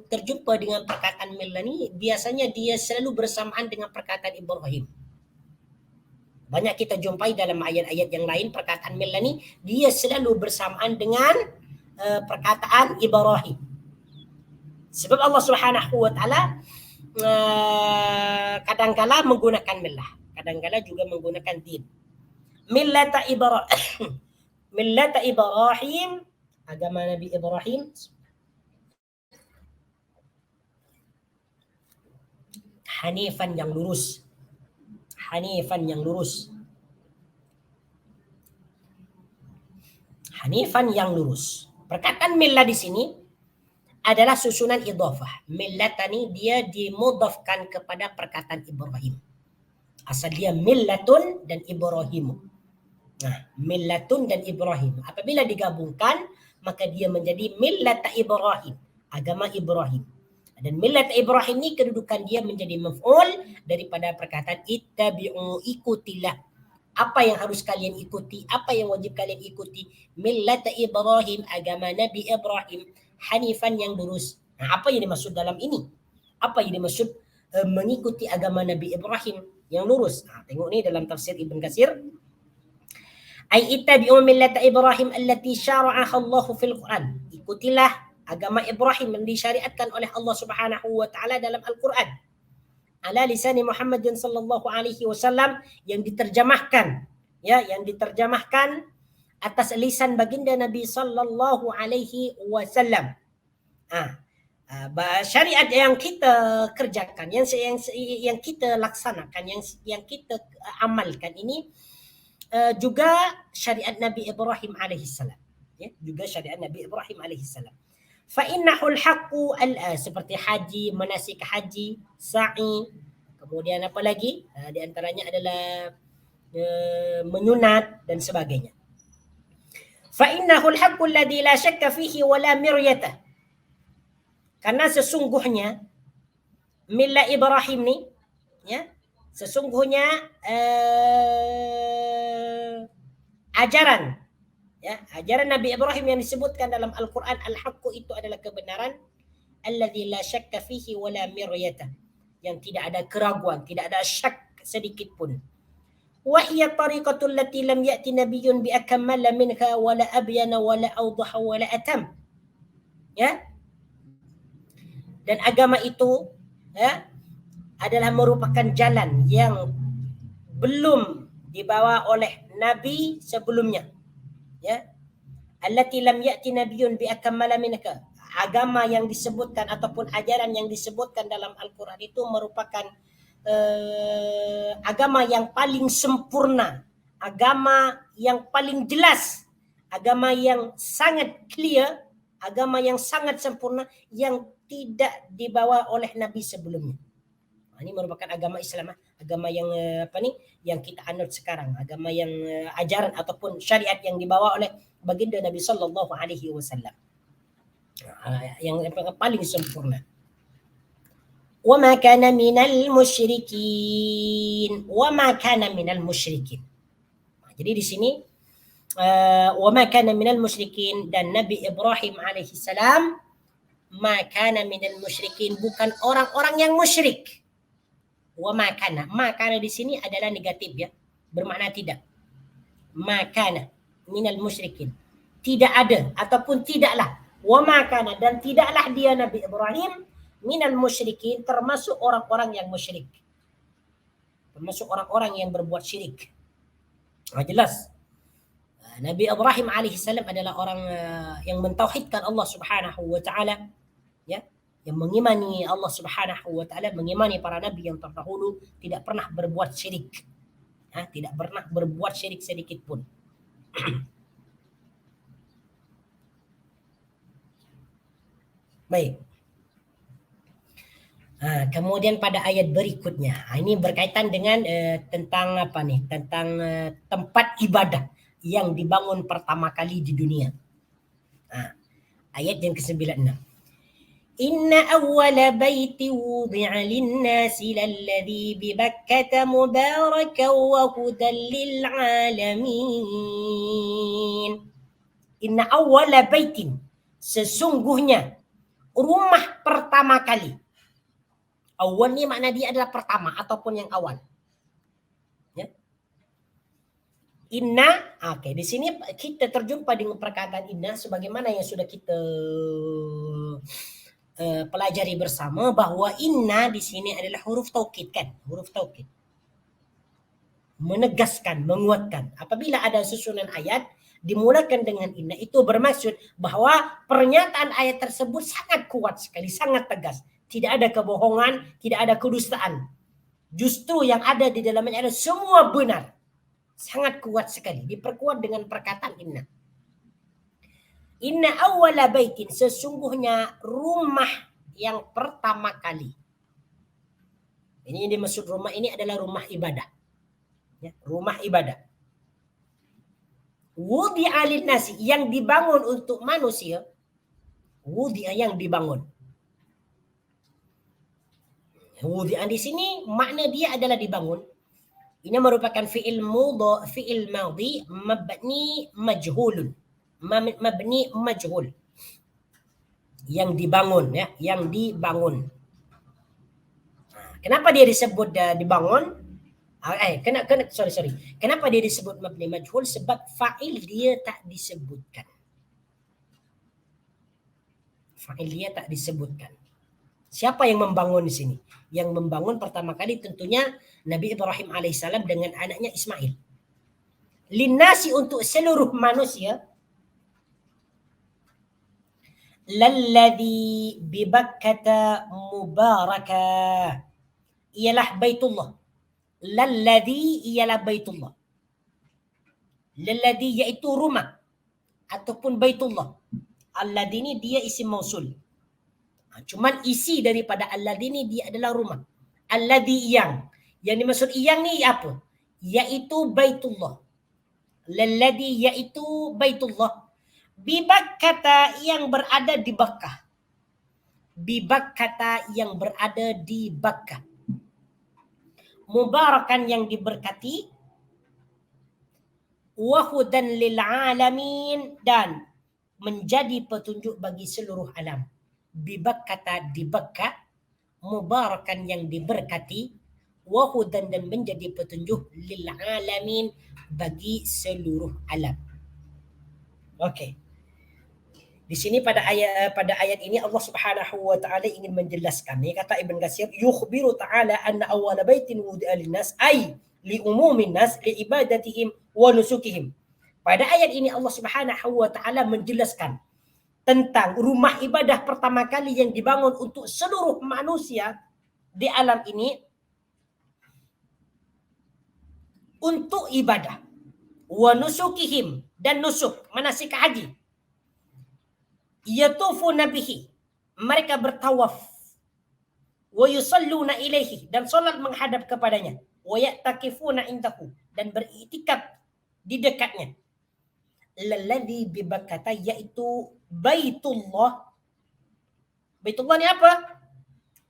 terjumpa dengan perkataan millah ni, biasanya dia selalu bersamaan dengan perkataan Ibrahim. Banyak kita jumpai dalam ayat-ayat yang lain, perkataan millah ni dia selalu bersamaan dengan perkataan Ibrahim. Sebab Allah Subhanahu wa taala kadang-kala menggunakan millah, kadang-kala juga menggunakan din. Millata Ibrahim. Millata Ibrahim, agama Nabi Ibrahim. Hanifan, yang lurus. Hanifan, yang lurus. Hanifan, yang lurus. Perkataan millah di sini adalah susunan idhafah. Millatani dia dimudhafkan kepada perkataan Ibrahim. Asal dia millatun dan Ibrahimu. Nah, millatun dan Ibrahim. Apabila digabungkan, maka dia menjadi millata Ibrahim, agama Ibrahim. Dan millat Ibrahim ni kedudukan dia menjadi maf'ul daripada perkataan ittabi'u, ikutilah. Apa yang harus kalian ikuti, apa yang wajib kalian ikuti. Millata Ibrahim, agama Nabi Ibrahim, hanifan, yang lurus. Nah, apa yang dimaksud dalam ini? Apa yang dimaksud mengikuti agama Nabi Ibrahim yang lurus? Tengok ni dalam tafsir Ibn Katsir. Ai ittabi'u millata Ibrahim allati syara'aha Allah fil Quran. Ikutilah agama Ibrahim yang disyariatkan oleh Allah Subhanahu wa taala dalam Al-Quran. Ala lisani Muhammadin sallallahu alaihi wasallam, yang diterjemahkan, ya, yang diterjemahkan atas lisan baginda Nabi sallallahu alaihi wasallam. Syariat yang kita kerjakan, yang kita laksanakan, yang kita amalkan ini juga syariat Nabi Ibrahim alaihissalam, ya, juga syariat Nabi Ibrahim alaihissalam. Fa innahul haqqu seperti haji, manasik haji, sa'i, kemudian apa lagi? Di antaranya adalah menyunat dan sebagainya. Fa innahul haqqu alladhi la syakka fihi wa la miryata. Karena sesungguhnya millah Ibrahim ni, ya, sesungguhnya ajaran, ya, ajaran Nabi Ibrahim yang disebutkan dalam Al-Quran, al-haqqu itu adalah kebenaran, alladzi la syakka fihi wa la miryata, yang tidak ada keraguan, tidak ada syak sedikit pun. Wahya tariqatul lati lam ya'ti nabiyyun bi akammala minha wala abyana wala awdaha wala atam. Ya. Dan agama itu ya adalah merupakan jalan yang belum dibawa oleh nabi sebelumnya. Ya. Allati lam ya'ti nabiyyun bi akammala minha. Agama yang disebutkan ataupun ajaran yang disebutkan dalam Al-Quran itu merupakan agama yang paling sempurna, agama yang paling jelas, agama yang sangat clear, agama yang sangat sempurna yang tidak dibawa oleh Nabi sebelumnya. Ini merupakan agama Islam, agama yang yang kita anut sekarang, agama yang ajaran ataupun syariat yang dibawa oleh baginda Nabi sallallahu alaihi wasallam. Yang paling sempurna. وَمَا كَانَ مِنَ الْمُشْرِكِينَ وَمَا كَانَ مِنَ الْمُشْرِكِينَ. Jadi di sini وَمَا كَانَ مِنَ الْمُشْرِكِينَ dan Nabi Ibrahim alaihi salam ma kana minal musyrikin, bukan orang-orang yang musyrik. وَمَا كَانَ, ma kana di sini adalah negatif ya, bermakna tidak. Ma kana minal musyrikin, tidak ada ataupun tidaklah. وَمَا كَانَ dan tidaklah dia Nabi Ibrahim minal musyrikin, termasuk orang-orang yang musyrik, termasuk orang-orang yang berbuat syirik. Jelas Nabi Ibrahim alaihissalam adalah orang yang mentauhidkan Allah subhanahu wa ta'ala, ya, yang mengimani Allah subhanahu wa ta'ala, mengimani para nabi yang terdahulu, tidak pernah berbuat syirik, tidak pernah berbuat syirik sedikit pun. Baik. Kemudian pada ayat berikutnya, ini berkaitan dengan tentang apa nih? Tentang tempat ibadah yang dibangun pertama kali di dunia. Ayat yang ke-96. Inna awwala baiti wudi'a lin-nasi lalladhi bi Bakkah mubarakan wa hudan lil alamin. Inna awwala baitin, sesungguhnya rumah pertama kali. Awal ni makna dia adalah pertama ataupun yang awal. Ya. Inna, okay, di sini kita terjumpa dengan perkataan inna sebagaimana yang sudah kita pelajari bersama, bahwa inna di sini adalah huruf taukid kan, huruf taukid. Menegaskan, menguatkan. Apabila ada susunan ayat dimulakan dengan inna, itu bermaksud bahwa pernyataan ayat tersebut sangat kuat sekali, sangat tegas. Tidak ada kebohongan, tidak ada kedustaan. Justru yang ada di dalamnya adalah semua benar. Sangat kuat sekali. Diperkuat dengan perkataan inna. Inna awwala baitin, sesungguhnya rumah yang pertama kali. Ini yang dimaksud rumah ini adalah rumah ibadah. Ya, rumah ibadah. Wudi'a lin-nasi, yang dibangun untuk manusia. Wudi'a, yang dibangun. Wudi'an di sini makna dia adalah dibangun. Ini merupakan fi'il mudhari, fi'il madhi mabni majhulun. Mabni majhul. Yang dibangun ya, yang dibangun. Kenapa dia disebut dibangun? Kenapa dia disebut mabni majhul? Sebab fa'il dia tak disebutkan. Fa'il dia tak disebutkan. Siapa yang membangun di sini? Yang membangun pertama kali tentunya Nabi Ibrahim alaihissalam dengan anaknya Ismail. Linnasi, untuk seluruh manusia. Lalladhi bi Bakkah mubarakah, ialah Baitullah. Lalladhi ialah Baitullah. Lalladhi iaitu rumah ataupun Baitullah. Alladhi ini dia isim mausul. Cuman isi daripada alladhi ni dia adalah rumah. Alladhi yang dimaksud yang ni apa? Yaitu Baitullah. Lalladhi yaitu Baitullah. Bi Bakkah, yang berada di Bakkah. Bi Bakkah, yang berada di Bakkah. Mubarakan, yang diberkati. Wa hudan lil alamin, dan menjadi petunjuk bagi seluruh alam. Bi Bakkah, di Bakkah, mubarakan, yang diberkati, wa hudan dan menjadi petunjuk lil alamin bagi seluruh alam. Okey. Di sini pada ayat ini Allah Subhanahu wa taala ingin menjelaskan. Ini kata Ibn Katsir, yukhbiru ta'ala anna awwala baitin wudi'a lin-nas ay li umumin nas li ibadatihim wa nusukihim. Pada ayat ini Allah Subhanahu wa taala menjelaskan tentang rumah ibadah pertama kali yang dibangun untuk seluruh manusia di alam ini untuk ibadah. Wa nusukihim dan nusuk, manasik haji. Yatufuna bihi, mereka bertawaf, wa yusalluna ilaihi, dan solat menghadap kepadanya, wa ya'takifuna indahu, dan beriktikaf di dekatnya. Lalladzi bi Bakkah, yaitu Baitullah. Baitullah ni apa?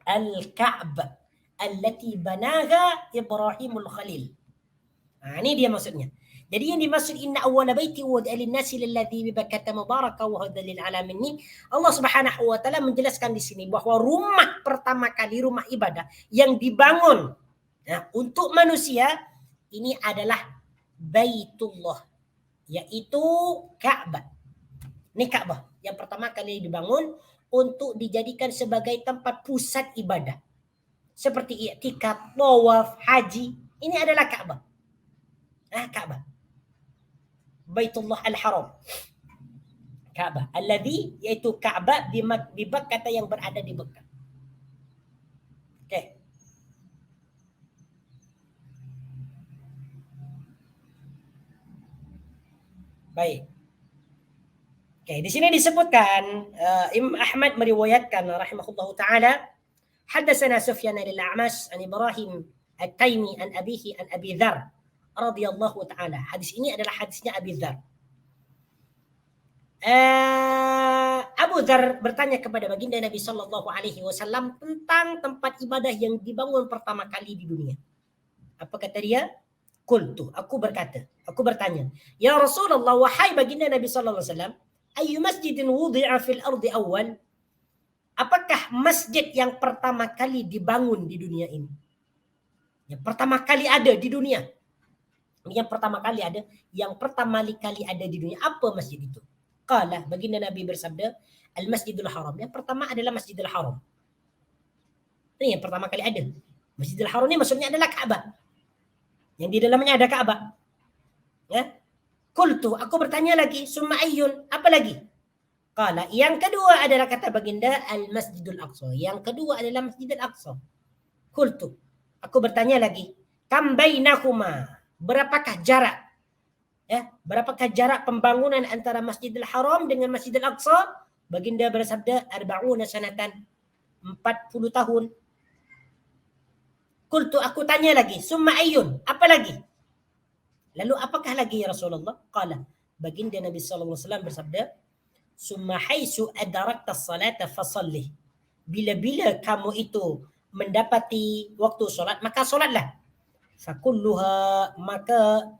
Al-Ka'bah allati banaha Ibrahimul Khalil. Ini dia maksudnya. Jadi yang dimaksud inna awwala baiti wudi'a lin-nasi lalladzi bi Bakkah mubaraka wa hudan lil alamin ini, Allah Subhanahu wa taala menjelaskan di sini bahwa rumah pertama kali, rumah ibadah yang dibangun untuk manusia ini adalah Baitullah, yaitu Ka'bah. Ini Ka'bah yang pertama kali dibangun untuk dijadikan sebagai tempat pusat ibadah. Seperti i'tikaf, tawaf, haji, ini adalah Ka'bah. Ka'bah. Baitullah Al-Haram. Ka'bah. Alladhi, yaitu Ka'bah di Bakkah yang berada di Bakkah. Okey. Baik. Okey, di sini disebutkan Imam Ahmad meriwayatkan rahimahullahu taala, hadatsana Sufyan al-A'mash an Ibrahim at-Taimi an abihi an Abi Dzar radhiyallahu taala. Hadis ini adalah hadisnya Abi Dzar. Abu Dzar bertanya kepada baginda Nabi sallallahu alaihi wasallam tentang tempat ibadah yang dibangun pertama kali di dunia. Apa kata dia? Qultu, aku bertanya, ya Rasulullah, wahai baginda Nabi sallallahu alaihi wasallam, ayyu masjidin wudi'a fil ardi awal? Apakah masjid yang pertama kali dibangun di dunia ini? Yang pertama kali ada di dunia. Yang pertama kali ada di dunia. Apa masjid itu? Qala, baginda Nabi bersabda, Al-Masjidul Haram. Yang pertama adalah Masjidil Haram. Ini yang pertama kali ada. Masjidil Haram ini maksudnya adalah Ka'bah. Yang di dalamnya ada Ka'bah. Ya. Qultu, aku bertanya lagi, summa ayyun, apa lagi? Qala, yang kedua adalah kata baginda Al-Masjidul Aqsa. Yang kedua adalah Masjidil Aqsa. Qultu, aku bertanya lagi, kam bainahuma? Berapakah jarak? Ya, berapakah jarak pembangunan antara Masjidil Haram dengan Masjidil Aqsa? Baginda bersabda, 40 sanatan, 40 tahun. Qultu, aku tanya lagi, summa ayyun, apa lagi? Lalu apakah lagi ya Rasulullah? Qala, baginda Nabi sallallahu alaihi wasallam bersabda, summa haisu adarakta salata fasallih. Bila-bila kamu itu mendapati waktu solat, maka solatlah. Fakulluha, maka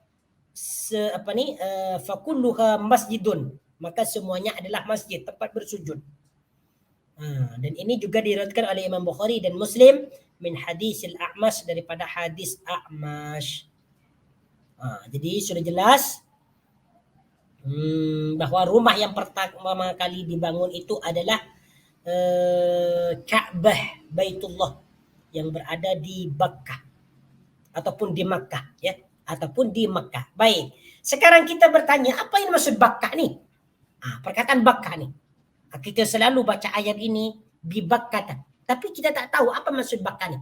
fakulluha masjidun, maka semuanya adalah masjid, tempat bersujud. Dan ini juga diriwayatkan oleh Imam Bukhari dan Muslim min hadis al-A'mash, daripada hadis A'mash. Jadi sudah jelas bahwa rumah yang pertama kali dibangun itu adalah Ka'bah Baitullah yang berada di Bakkah ataupun di Makkah, ya, ataupun di Makkah. Baik. Sekarang kita bertanya, apa yang maksud Bakkah ni? Perkataan Bakkah ni. Kita selalu baca ayat ini di Bakkah, tapi kita tak tahu apa maksud Bakkah ni.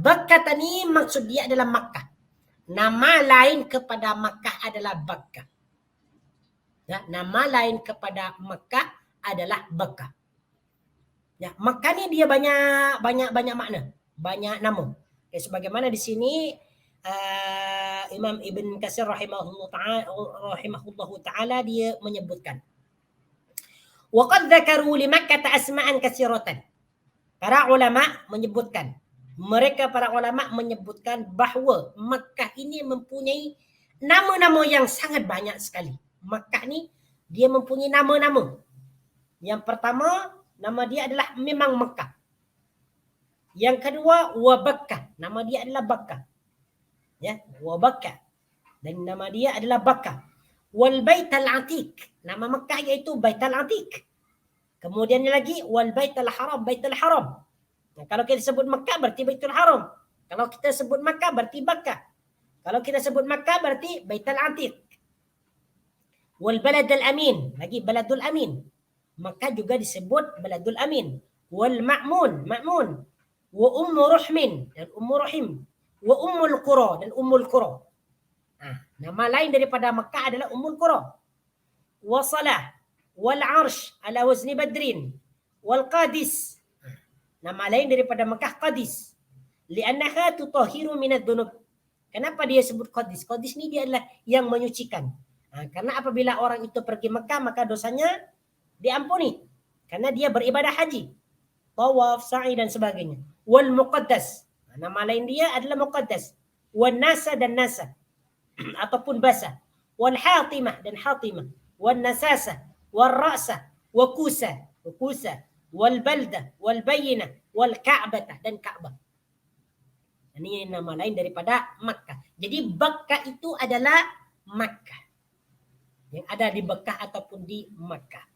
Bakkah ni maksud dia adalah Makkah. Nama lain kepada Makkah adalah Bakkah. Ya, nama lain kepada Makkah adalah Bakkah. Ya, Makkah ni dia banyak makna, banyak nama. Sebagaimana di sini Imam Ibn Katsir rahimahullahu ta'ala dia menyebutkan, wa qad dzakaru li Makkah asma'an katsiratan. Para ulama menyebutkan bahawa Makkah ini mempunyai nama-nama yang sangat banyak sekali. Makkah ni dia mempunyai nama-nama. Yang pertama, nama dia adalah memang Makkah. Yang kedua wa Bakkah, nama dia adalah Bakkah. Ya, wa Bakkah. Dan nama dia adalah Bakkah. Wal Baitul Atiq, nama Mekah iaitu Baitul Atiq. Kemudian lagi wal Baitul Haram, Baitul Haram. Nah, kalau kita sebut Mekah berarti Baitul Haram. Kalau kita sebut Makkah berarti Bakkah. Kalau kita sebut Makkah berarti Baitul Atiq. Wal Baladul Amin, lagi Baladul Amin. Makkah juga disebut Baladul Amin. Wal Ma'mun, Ma'mun. Wa Ummu Ruhmin, dan Ummu Rahim. Wa Ummul Qura, dan Ummul Qura. Nah, nama lain daripada Makkah adalah Ummul Qura. Wa Salah, wal Arsh ala wazni Badrin. Wal Qadis. Nama lain daripada Makkah Qadis. Li'annaha tutahhiru minadz dzunub. Kenapa dia sebut Qadis? Qadis ni dia adalah yang menyucikan. Karena apabila orang itu pergi Mekah maka dosanya diampuni. Karena dia beribadah haji. Tawaf, sa'i dan sebagainya. Wal Muqaddas. Nama lain dia adalah Muqaddas. Wan Nasa dan Nasa. Ataupun Basa. Wal Hatimah dan Hatimah. Wan Nasasa. Wal Ra'sa. Wa Kusa. Wal Baldah. Wal Bayyinah. Wal Ka'bah dan Ka'bah. Ini nama lain daripada Makkah. Jadi Bakkah itu adalah Makkah. Yang ada di Mekah ataupun di Makkah.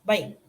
Baik.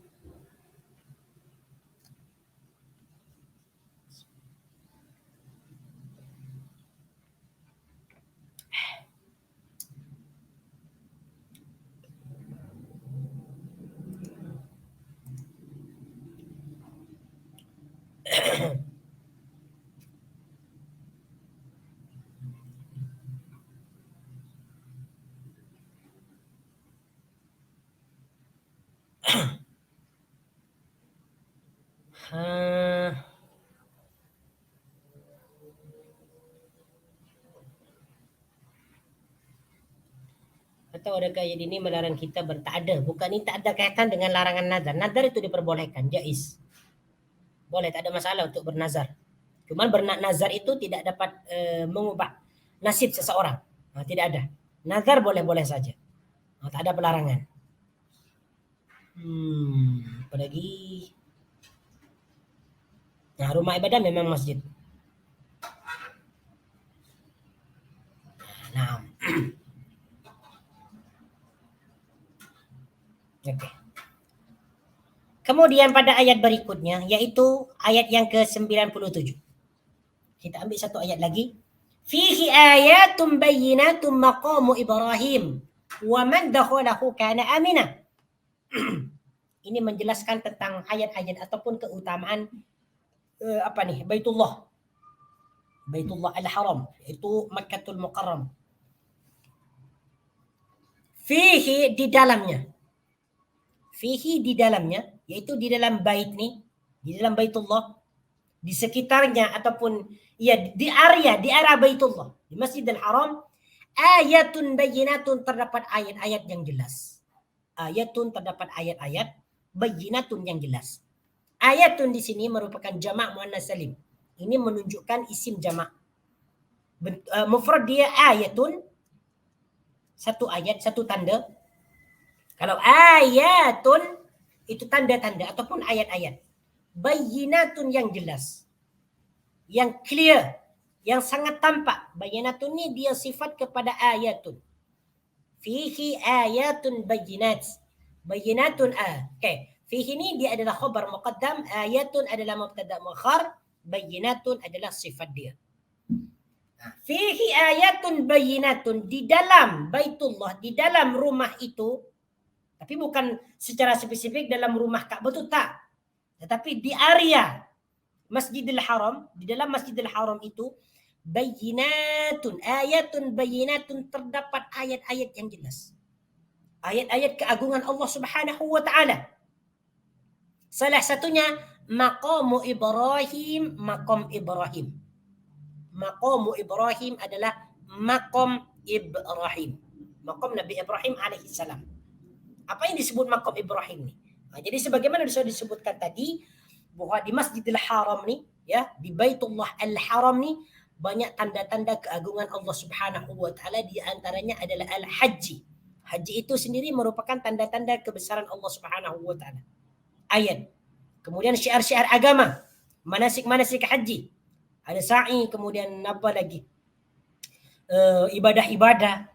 Atau adakah ayat ini melarang kita bertakda? Bukan, ini tak ada kaitan dengan larangan nazar. Nazar itu diperbolehkan, jaiz. Boleh, tak ada masalah untuk bernazar. Cuman bernazar itu tidak dapat mengubah nasib seseorang. Tidak ada. Nazar boleh-boleh saja. Tak ada pelarangan. Apa lagi? Nah, rumah ibadah memang masjid. Nah. Okay. Kemudian pada ayat berikutnya, yaitu ayat yang ke-97. Kita ambil satu ayat lagi. Fihi ayatum bayyinatum maqamu Ibrahim wa man dakhalahu kana amina. Ini menjelaskan tentang ayat-ayat ataupun keutamaan Baitullah Al-Haram, itu Makkahul Mukarram. Fihi, di dalamnya. Fihi, di dalamnya, yaitu di dalam bait ni, di dalam Baitullah, di sekitarnya ataupun di area Baitullah, di Masjidil Haram, ayatun bayyinatun, terdapat ayat-ayat yang jelas. Ayatun, terdapat ayat-ayat, bayyinatun yang jelas. Ayatun di sini merupakan jamak muannas salim. Ini menunjukkan isim jamak. Mufrad dia ayatun, satu ayat, satu tanda. Kalau ayatun itu tanda-tanda ataupun ayat-ayat. Bayyinatun yang jelas, yang clear, yang sangat tampak. Bayyinatun ni dia sifat kepada ayatun. Fihi ayatun bayyinat. Bayyinatun okay. Fihi ni dia adalah khabar muqaddam, ayatun adalah mubtada muakhar, bayyinatun adalah sifat dia. Fihi ayatun bayyinatun, di dalam Baitullah, di dalam rumah itu, tapi bukan secara spesifik dalam rumah Ka'bah itu tak. Tetapi di area Masjidil Haram, di dalam Masjidil Haram itu, bayyinatun, ayatun bayyinatun, terdapat ayat-ayat yang jelas. Ayat-ayat keagungan Allah Subhanahu wa taala. Salah satunya maqamu Ibrahim, maqam Ibrahim. Maqamu Ibrahim adalah maqam Ibrahim. Maqam Nabi Ibrahim alaihi salam. Apa yang disebut maqam Ibrahim ni? Jadi sebagaimana sudah disebutkan tadi, bahwa di Masjidil Haram ni, ya, di Baitullah Al-Haram ni, banyak tanda-tanda keagungan Allah Subhanahu wa taala, di antaranya adalah al-haji. Haji itu sendiri merupakan tanda-tanda kebesaran Allah Subhanahu wa taala. Ayat. Kemudian syiar-syiar agama, manasik-manasik haji. Ada sa'i, kemudian apa lagi? Ibadah-ibadah.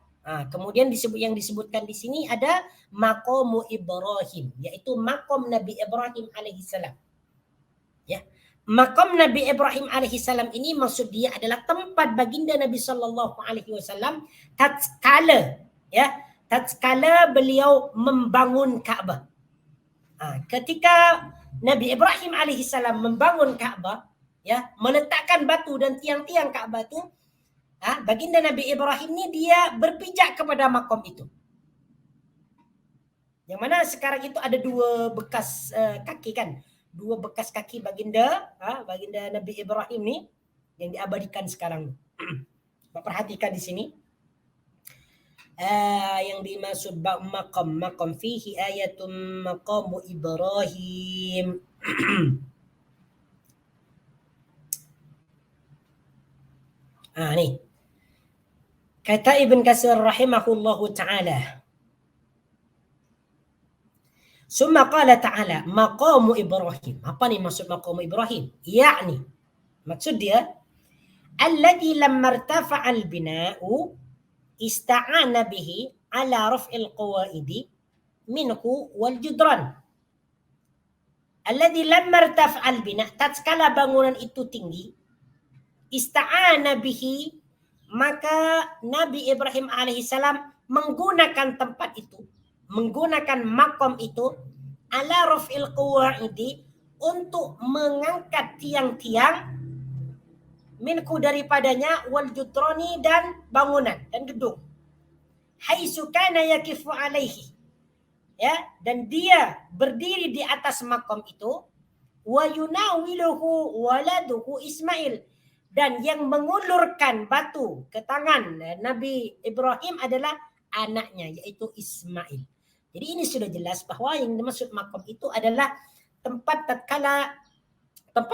Kemudian yang disebutkan di sini ada maqamu Ibrahim, yaitu makom Nabi Ibrahim alaihissalam. Ya. Makom Nabi Ibrahim alaihissalam ini maksud dia adalah tempat baginda Nabi sallallahu alaihi wasallam tatkala beliau membangun Ka'bah. Ketika Nabi Ibrahim alaihissalam membangun Ka'bah, ya, meletakkan batu dan tiang-tiang Ka'bah itu, baginda Nabi Ibrahim ini dia berpijak kepada makom itu. Yang mana sekarang itu ada dua bekas kaki kan, dua bekas kaki baginda Nabi Ibrahim ni yang diabadikan sekarang. Perhatikan di sini. Yang dimaksud maqam fihi ayatun maqamu Ibrahim. Ni. Kata Ibn Katsir rahimahullahu ta'ala. Summa qala ta'ala maqamu Ibrahim. Apa ni maksud maqamu Ibrahim? Yakni, maksud dia alladhi lamma irtafa'al bina'u ista'ana bihi ala raf'il qawaidi minhu wal judran. Alladhi lamma irtafa'al bina', tatkala bangunan itu tinggi, ista'ana bihi, maka Nabi Ibrahim alaihissalam menggunakan tempat itu, menggunakan makom itu ala raf'il qawaidi, untuk mengangkat tiang-tiang, minhu daripadanya, wal judrani dan bangunan dan gedung, haitsu kana yakifu alaihi, ya, dan dia berdiri di atas makom itu, wa yunawiluhu waladuhu Ismail, dan yang mengulurkan batu ke tangan Nabi Ibrahim adalah anaknya, yaitu Ismail. Jadi ini sudah jelas bahwa yang dimaksud makom itu adalah tempat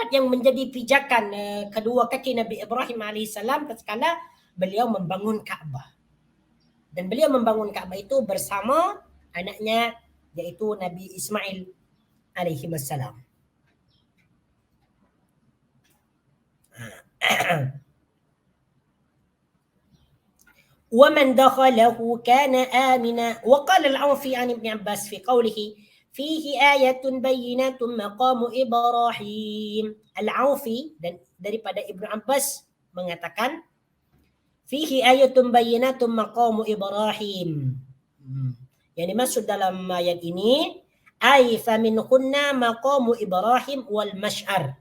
yang menjadi pijakan kedua kaki Nabi Ibrahim alaihissalam tatkala beliau membangun Ka'bah. Dan beliau membangun Ka'bah itu bersama anaknya, yaitu Nabi Ismail alaihi wassalam. ومن دخله كان آمنا. وقال العوفي عن ابن عباس في قوله فيه آية بينة مقام إبراهيم. Al-Aufi dan daripada Ibnu Abbas mengatakan fihi ayatun bayyinatun maqamu Ibrahim. Yang dimaksud dalam ayat ini ay faminhunna maqamu Ibrahim wal mash'ar.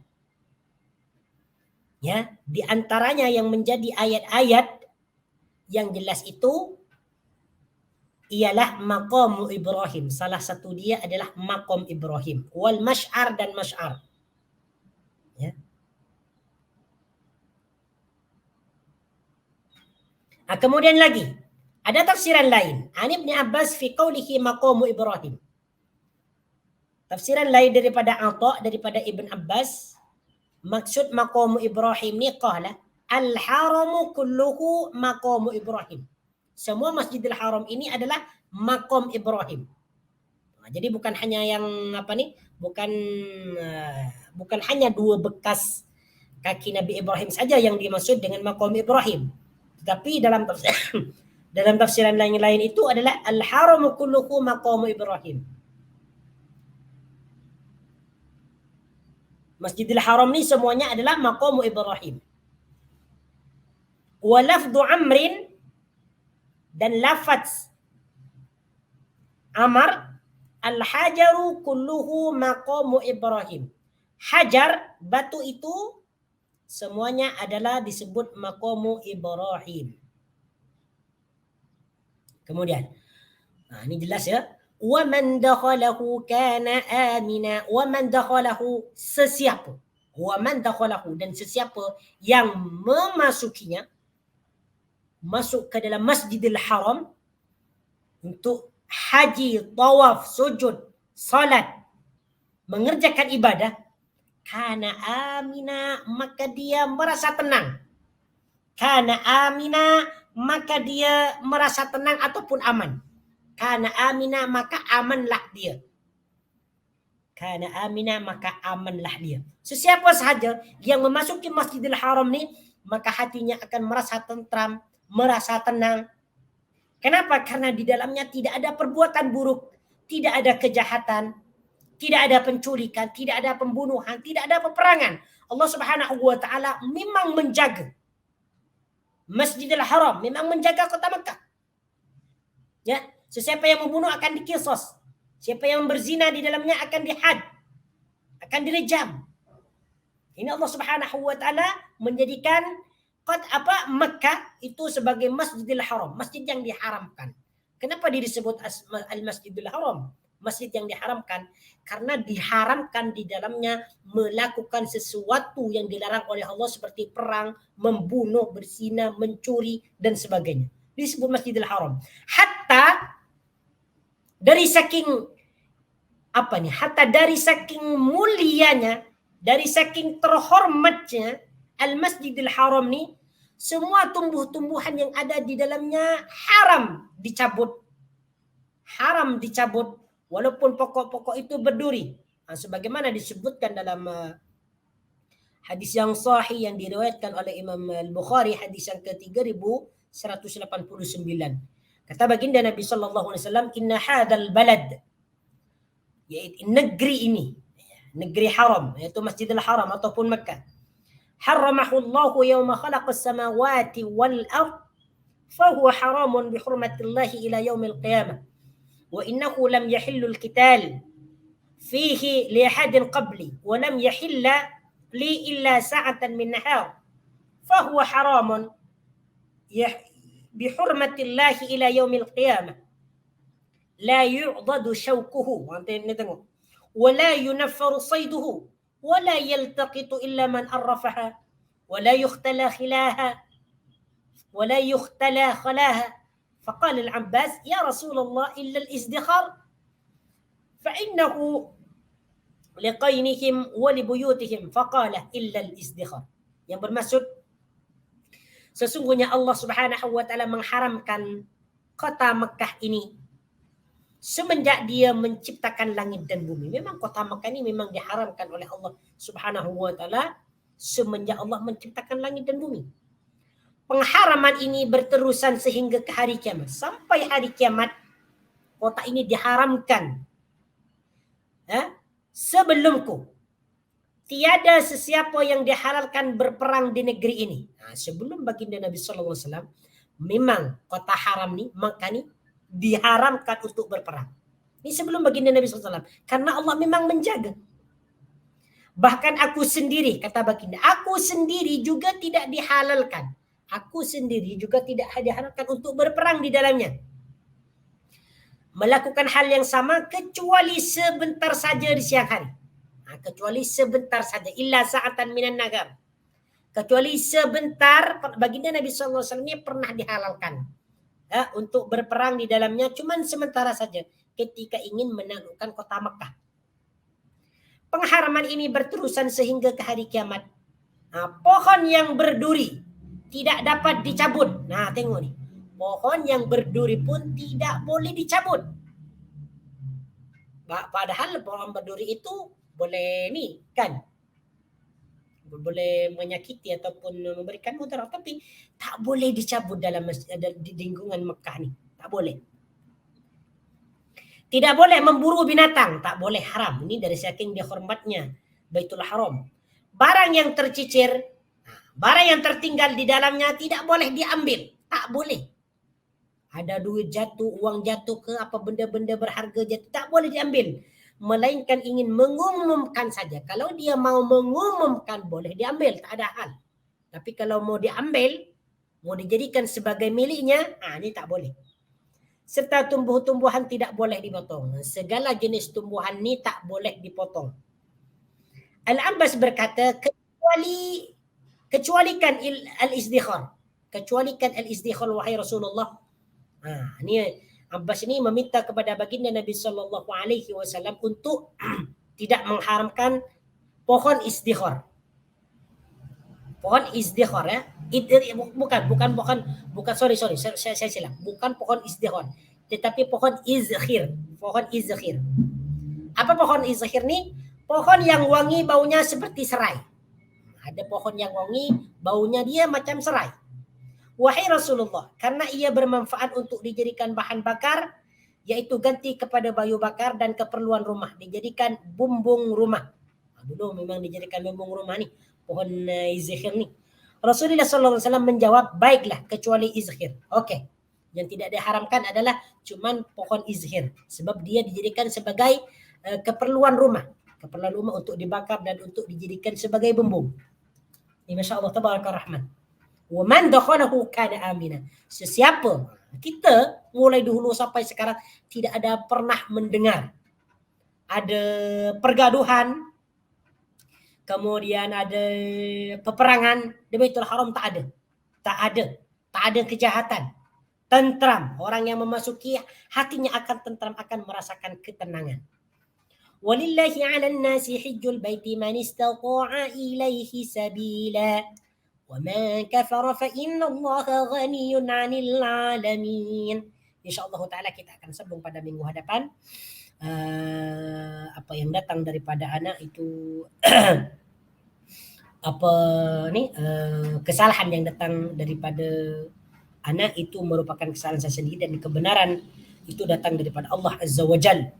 Ya, di antaranya yang menjadi ayat-ayat yang jelas itu ialah maqamu Ibrahim. Salah satu dia adalah maqam Ibrahim. Wal mash'ar dan mash'ar. Ya. Kemudian lagi ada tafsiran lain. An Ibn Abbas fi qawlihi maqamu Ibrahim. Tafsiran lain daripada Atha, daripada Ibn Abbas, maksud maqamu Ibrahim ni qala al-haramu kulluhu maqamu Ibrahim. Semua Masjidil Haram ini adalah maqam Ibrahim. Jadi bukan hanya yang bukan hanya dua bekas kaki Nabi Ibrahim saja yang dimaksud dengan maqam Ibrahim. Tetapi dalam tafsiran lain itu adalah al-haramu kulluhu maqamu Ibrahim. Masjidil Haram ni semuanya adalah maqamu Ibrahim. Wa lafdhu amrin, dan lafaz Amar, al-hajaru kulluhu maqamu Ibrahim. Hajar, batu itu semuanya adalah disebut maqamu Ibrahim. Kemudian, ini jelas ya. Wa man dakhalahu kana amina. Wa man dakhalahu, sesiapa. Wa man dakhalahu, dan sesiapa yang memasukinya, masuk ke dalam Masjidil Haram untuk haji, tawaf, sujud, salat, mengerjakan ibadah, kana amina, maka dia merasa tenang. Kana amina, maka dia merasa tenang ataupun aman. Kana amina, maka amanlah dia. Kana amina, maka amanlah dia. Sesiapa sahaja yang memasuki Masjidil Haram ni, maka hatinya akan merasa tentram, merasa tenang. Kenapa? Karena di dalamnya tidak ada perbuatan buruk, tidak ada kejahatan, tidak ada penculikan, tidak ada pembunuhan, tidak ada peperangan. Allah Subhanahu wa taala memang menjaga Masjidil Haram, memang menjaga kota Mekah. Ya, sesiapa yang membunuh akan dikisos. Siapa yang berzina di dalamnya akan dihad, akan direjam. Ini Allah Subhanahu wa taala menjadikan Mekah itu sebagai Masjidil Haram, masjid yang diharamkan. Kenapa disebut Al-Masjidil Haram? Masjid yang diharamkan karena diharamkan di dalamnya melakukan sesuatu yang dilarang oleh Allah seperti perang, membunuh, berzina, mencuri dan sebagainya. Disebut Masjidil Haram. Hatta dari saking mulianya, dari saking terhormatnya Al-Masjidil Haram ni, semua tumbuh-tumbuhan yang ada di dalamnya haram dicabut. Haram dicabut walaupun pokok-pokok itu berduri. Sebagaimana disebutkan dalam hadis yang sahih yang diriwayatkan oleh Imam Al-Bukhari, hadis yang ke-3189. Kata baginda Nabi sallallahu alaihi wasallam, "Inna hadzal balad," yaitu negeri ini, negeri haram, yaitu Masjidil Haram ataupun Makkah. "Harramahu Allah yawma khalaqas samawati wal ard, fa huwa haramun bi hurmatillahi ila yaumil qiyamah. Wa innahu lam yahillul qital fihi li ahadin qabli wa lam yahilla li illa sa'atan min nahar. Fa huwa haramun بحرمة الله إلى يوم القيامة لا يعضد شوكه ولا ينفر صيده ولا يلتقط إلا من أرفها ولا يختلى خلاها فقال العباس يا رسول الله إلا الازدخار فإنه لقينهم ولبيوتهم فقال إلا الازدخار. Yang bermaksud sesungguhnya Allah Subhanahu wa taala mengharamkan kota Mekah ini semenjak dia menciptakan langit dan bumi. Memang kota Mekah ini memang diharamkan oleh Allah Subhanahu wa taala semenjak Allah menciptakan langit dan bumi. Pengharaman ini berterusan sehingga ke hari kiamat. Sampai hari kiamat kota ini diharamkan. Sebelumku tiada sesiapa yang dihalalkan berperang di negeri ini. Sebelum baginda Nabi SAW, memang kota haram ni, Makkah ni, diharamkan untuk berperang. Ini sebelum baginda Nabi SAW. Karena Allah memang menjaga. Bahkan aku sendiri, kata baginda, aku sendiri juga tidak dihalalkan. Aku sendiri juga tidak dihalalkan untuk berperang di dalamnya. Melakukan hal yang sama kecuali sebentar saja di siang hari. Kecuali sebentar saja, illa sa'atan minan nahar. Kecuali sebentar, baginda Nabi SAW ini pernah dihalalkan untuk berperang di dalamnya, cuman sementara saja ketika ingin menaklukkan kota Makkah. Pengharaman ini berterusan sehingga ke hari kiamat. Pohon yang berduri tidak dapat dicabut. Tengok ni, pohon yang berduri pun tidak boleh dicabut. Padahal pohon berduri itu boleh ni kan, boleh menyakiti ataupun memberikan mudarat, tapi tak boleh dicabut dalam di lingkungan Mekah ni, tak boleh. Tidak boleh memburu binatang, tak boleh, haram. Ini dari saking dihormatnya Baitul Haram. Barang yang tercicir, barang yang tertinggal di dalamnya tidak boleh diambil, tak boleh. Ada duit jatuh, uang jatuh ke apa, benda-benda berharga jatuh, tak boleh diambil. Melainkan ingin mengumumkan saja. Kalau dia mau mengumumkan boleh diambil, tak ada hal. Tapi kalau mau diambil, mau dijadikan sebagai miliknya, ini tak boleh. Serta tumbuh-tumbuhan tidak boleh dipotong. Segala jenis tumbuhan ni tak boleh dipotong. Al-Abbas berkata, kecualikan al-izdikhar. Kecualikan al-izdikhar wahai Rasulullah. Ini Abbas ini meminta kepada baginda Nabi sallallahu alaihi wasallam untuk tidak mengharamkan pohon izdikhar. Pohon izdikhar ya. Bukan sorry, saya silap. Bukan pohon izdikhar. tetapi pohon izkhir. Pohon izkhir. Apa pohon izkhir nih? Pohon yang wangi baunya seperti serai. Ada pohon yang wangi baunya dia macam serai. Wahai Rasulullah, karena ia bermanfaat untuk dijadikan bahan bakar, yaitu ganti kepada bayu bakar dan keperluan rumah, dijadikan bumbung rumah. Dulu memang dijadikan bumbung rumah nih, pohon izkhir nih. Rasulullah SAW menjawab, baiklah kecuali izkhir. Oke. Yang tidak diharamkan adalah cuman pohon izkhir, sebab dia dijadikan sebagai keperluan rumah. Keperluan rumah untuk dibakar dan untuk dijadikan sebagai bumbung. Ini Masya Allah, tabaraka rahman. Wa man dakhalahu kana amina. Sesiapa, kita mulai dulu sampai sekarang tidak ada pernah mendengar ada pergaduhan, kemudian ada peperangan di Baitul Haram. Tak ada kejahatan. Tentram, orang yang memasuki hatinya akan tentram, akan merasakan ketenangan. Walillahi 'alan nasi hajjul baiti man istata'a ilaihi sabila. وَمَنْ كَفَرَ فَإِنَّ اللَّهَ غَنِيٌّ عَنِ الْعَالَمِينَ. InsyaAllah ta'ala kita akan sambung pada minggu hadapan. Apa yang datang daripada anak itu kesalahan yang datang daripada anak itu merupakan kesalahan saya sendiri, dan kebenaran itu datang daripada Allah Azza wa Jal.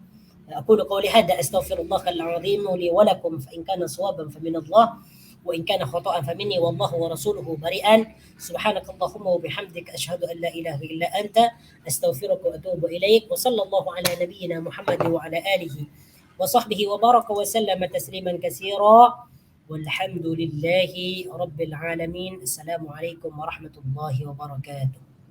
Aku qawli hadza astaghfirullahal azim li wa lakum fa in kana sawaban fa min Allah وإن كان خطأ فمني والله ورسوله بريئان. سبحانك اللهم وبحمدك أشهد أن لا إله إلا أنت أستغفرك وأتوب إليك. وصلى الله على نبينا محمد وعلى آله وصحبه وبارك وسلم تسليما كثيرا والحمد لله رب العالمين. السلام عليكم ورحمة الله وبركاته.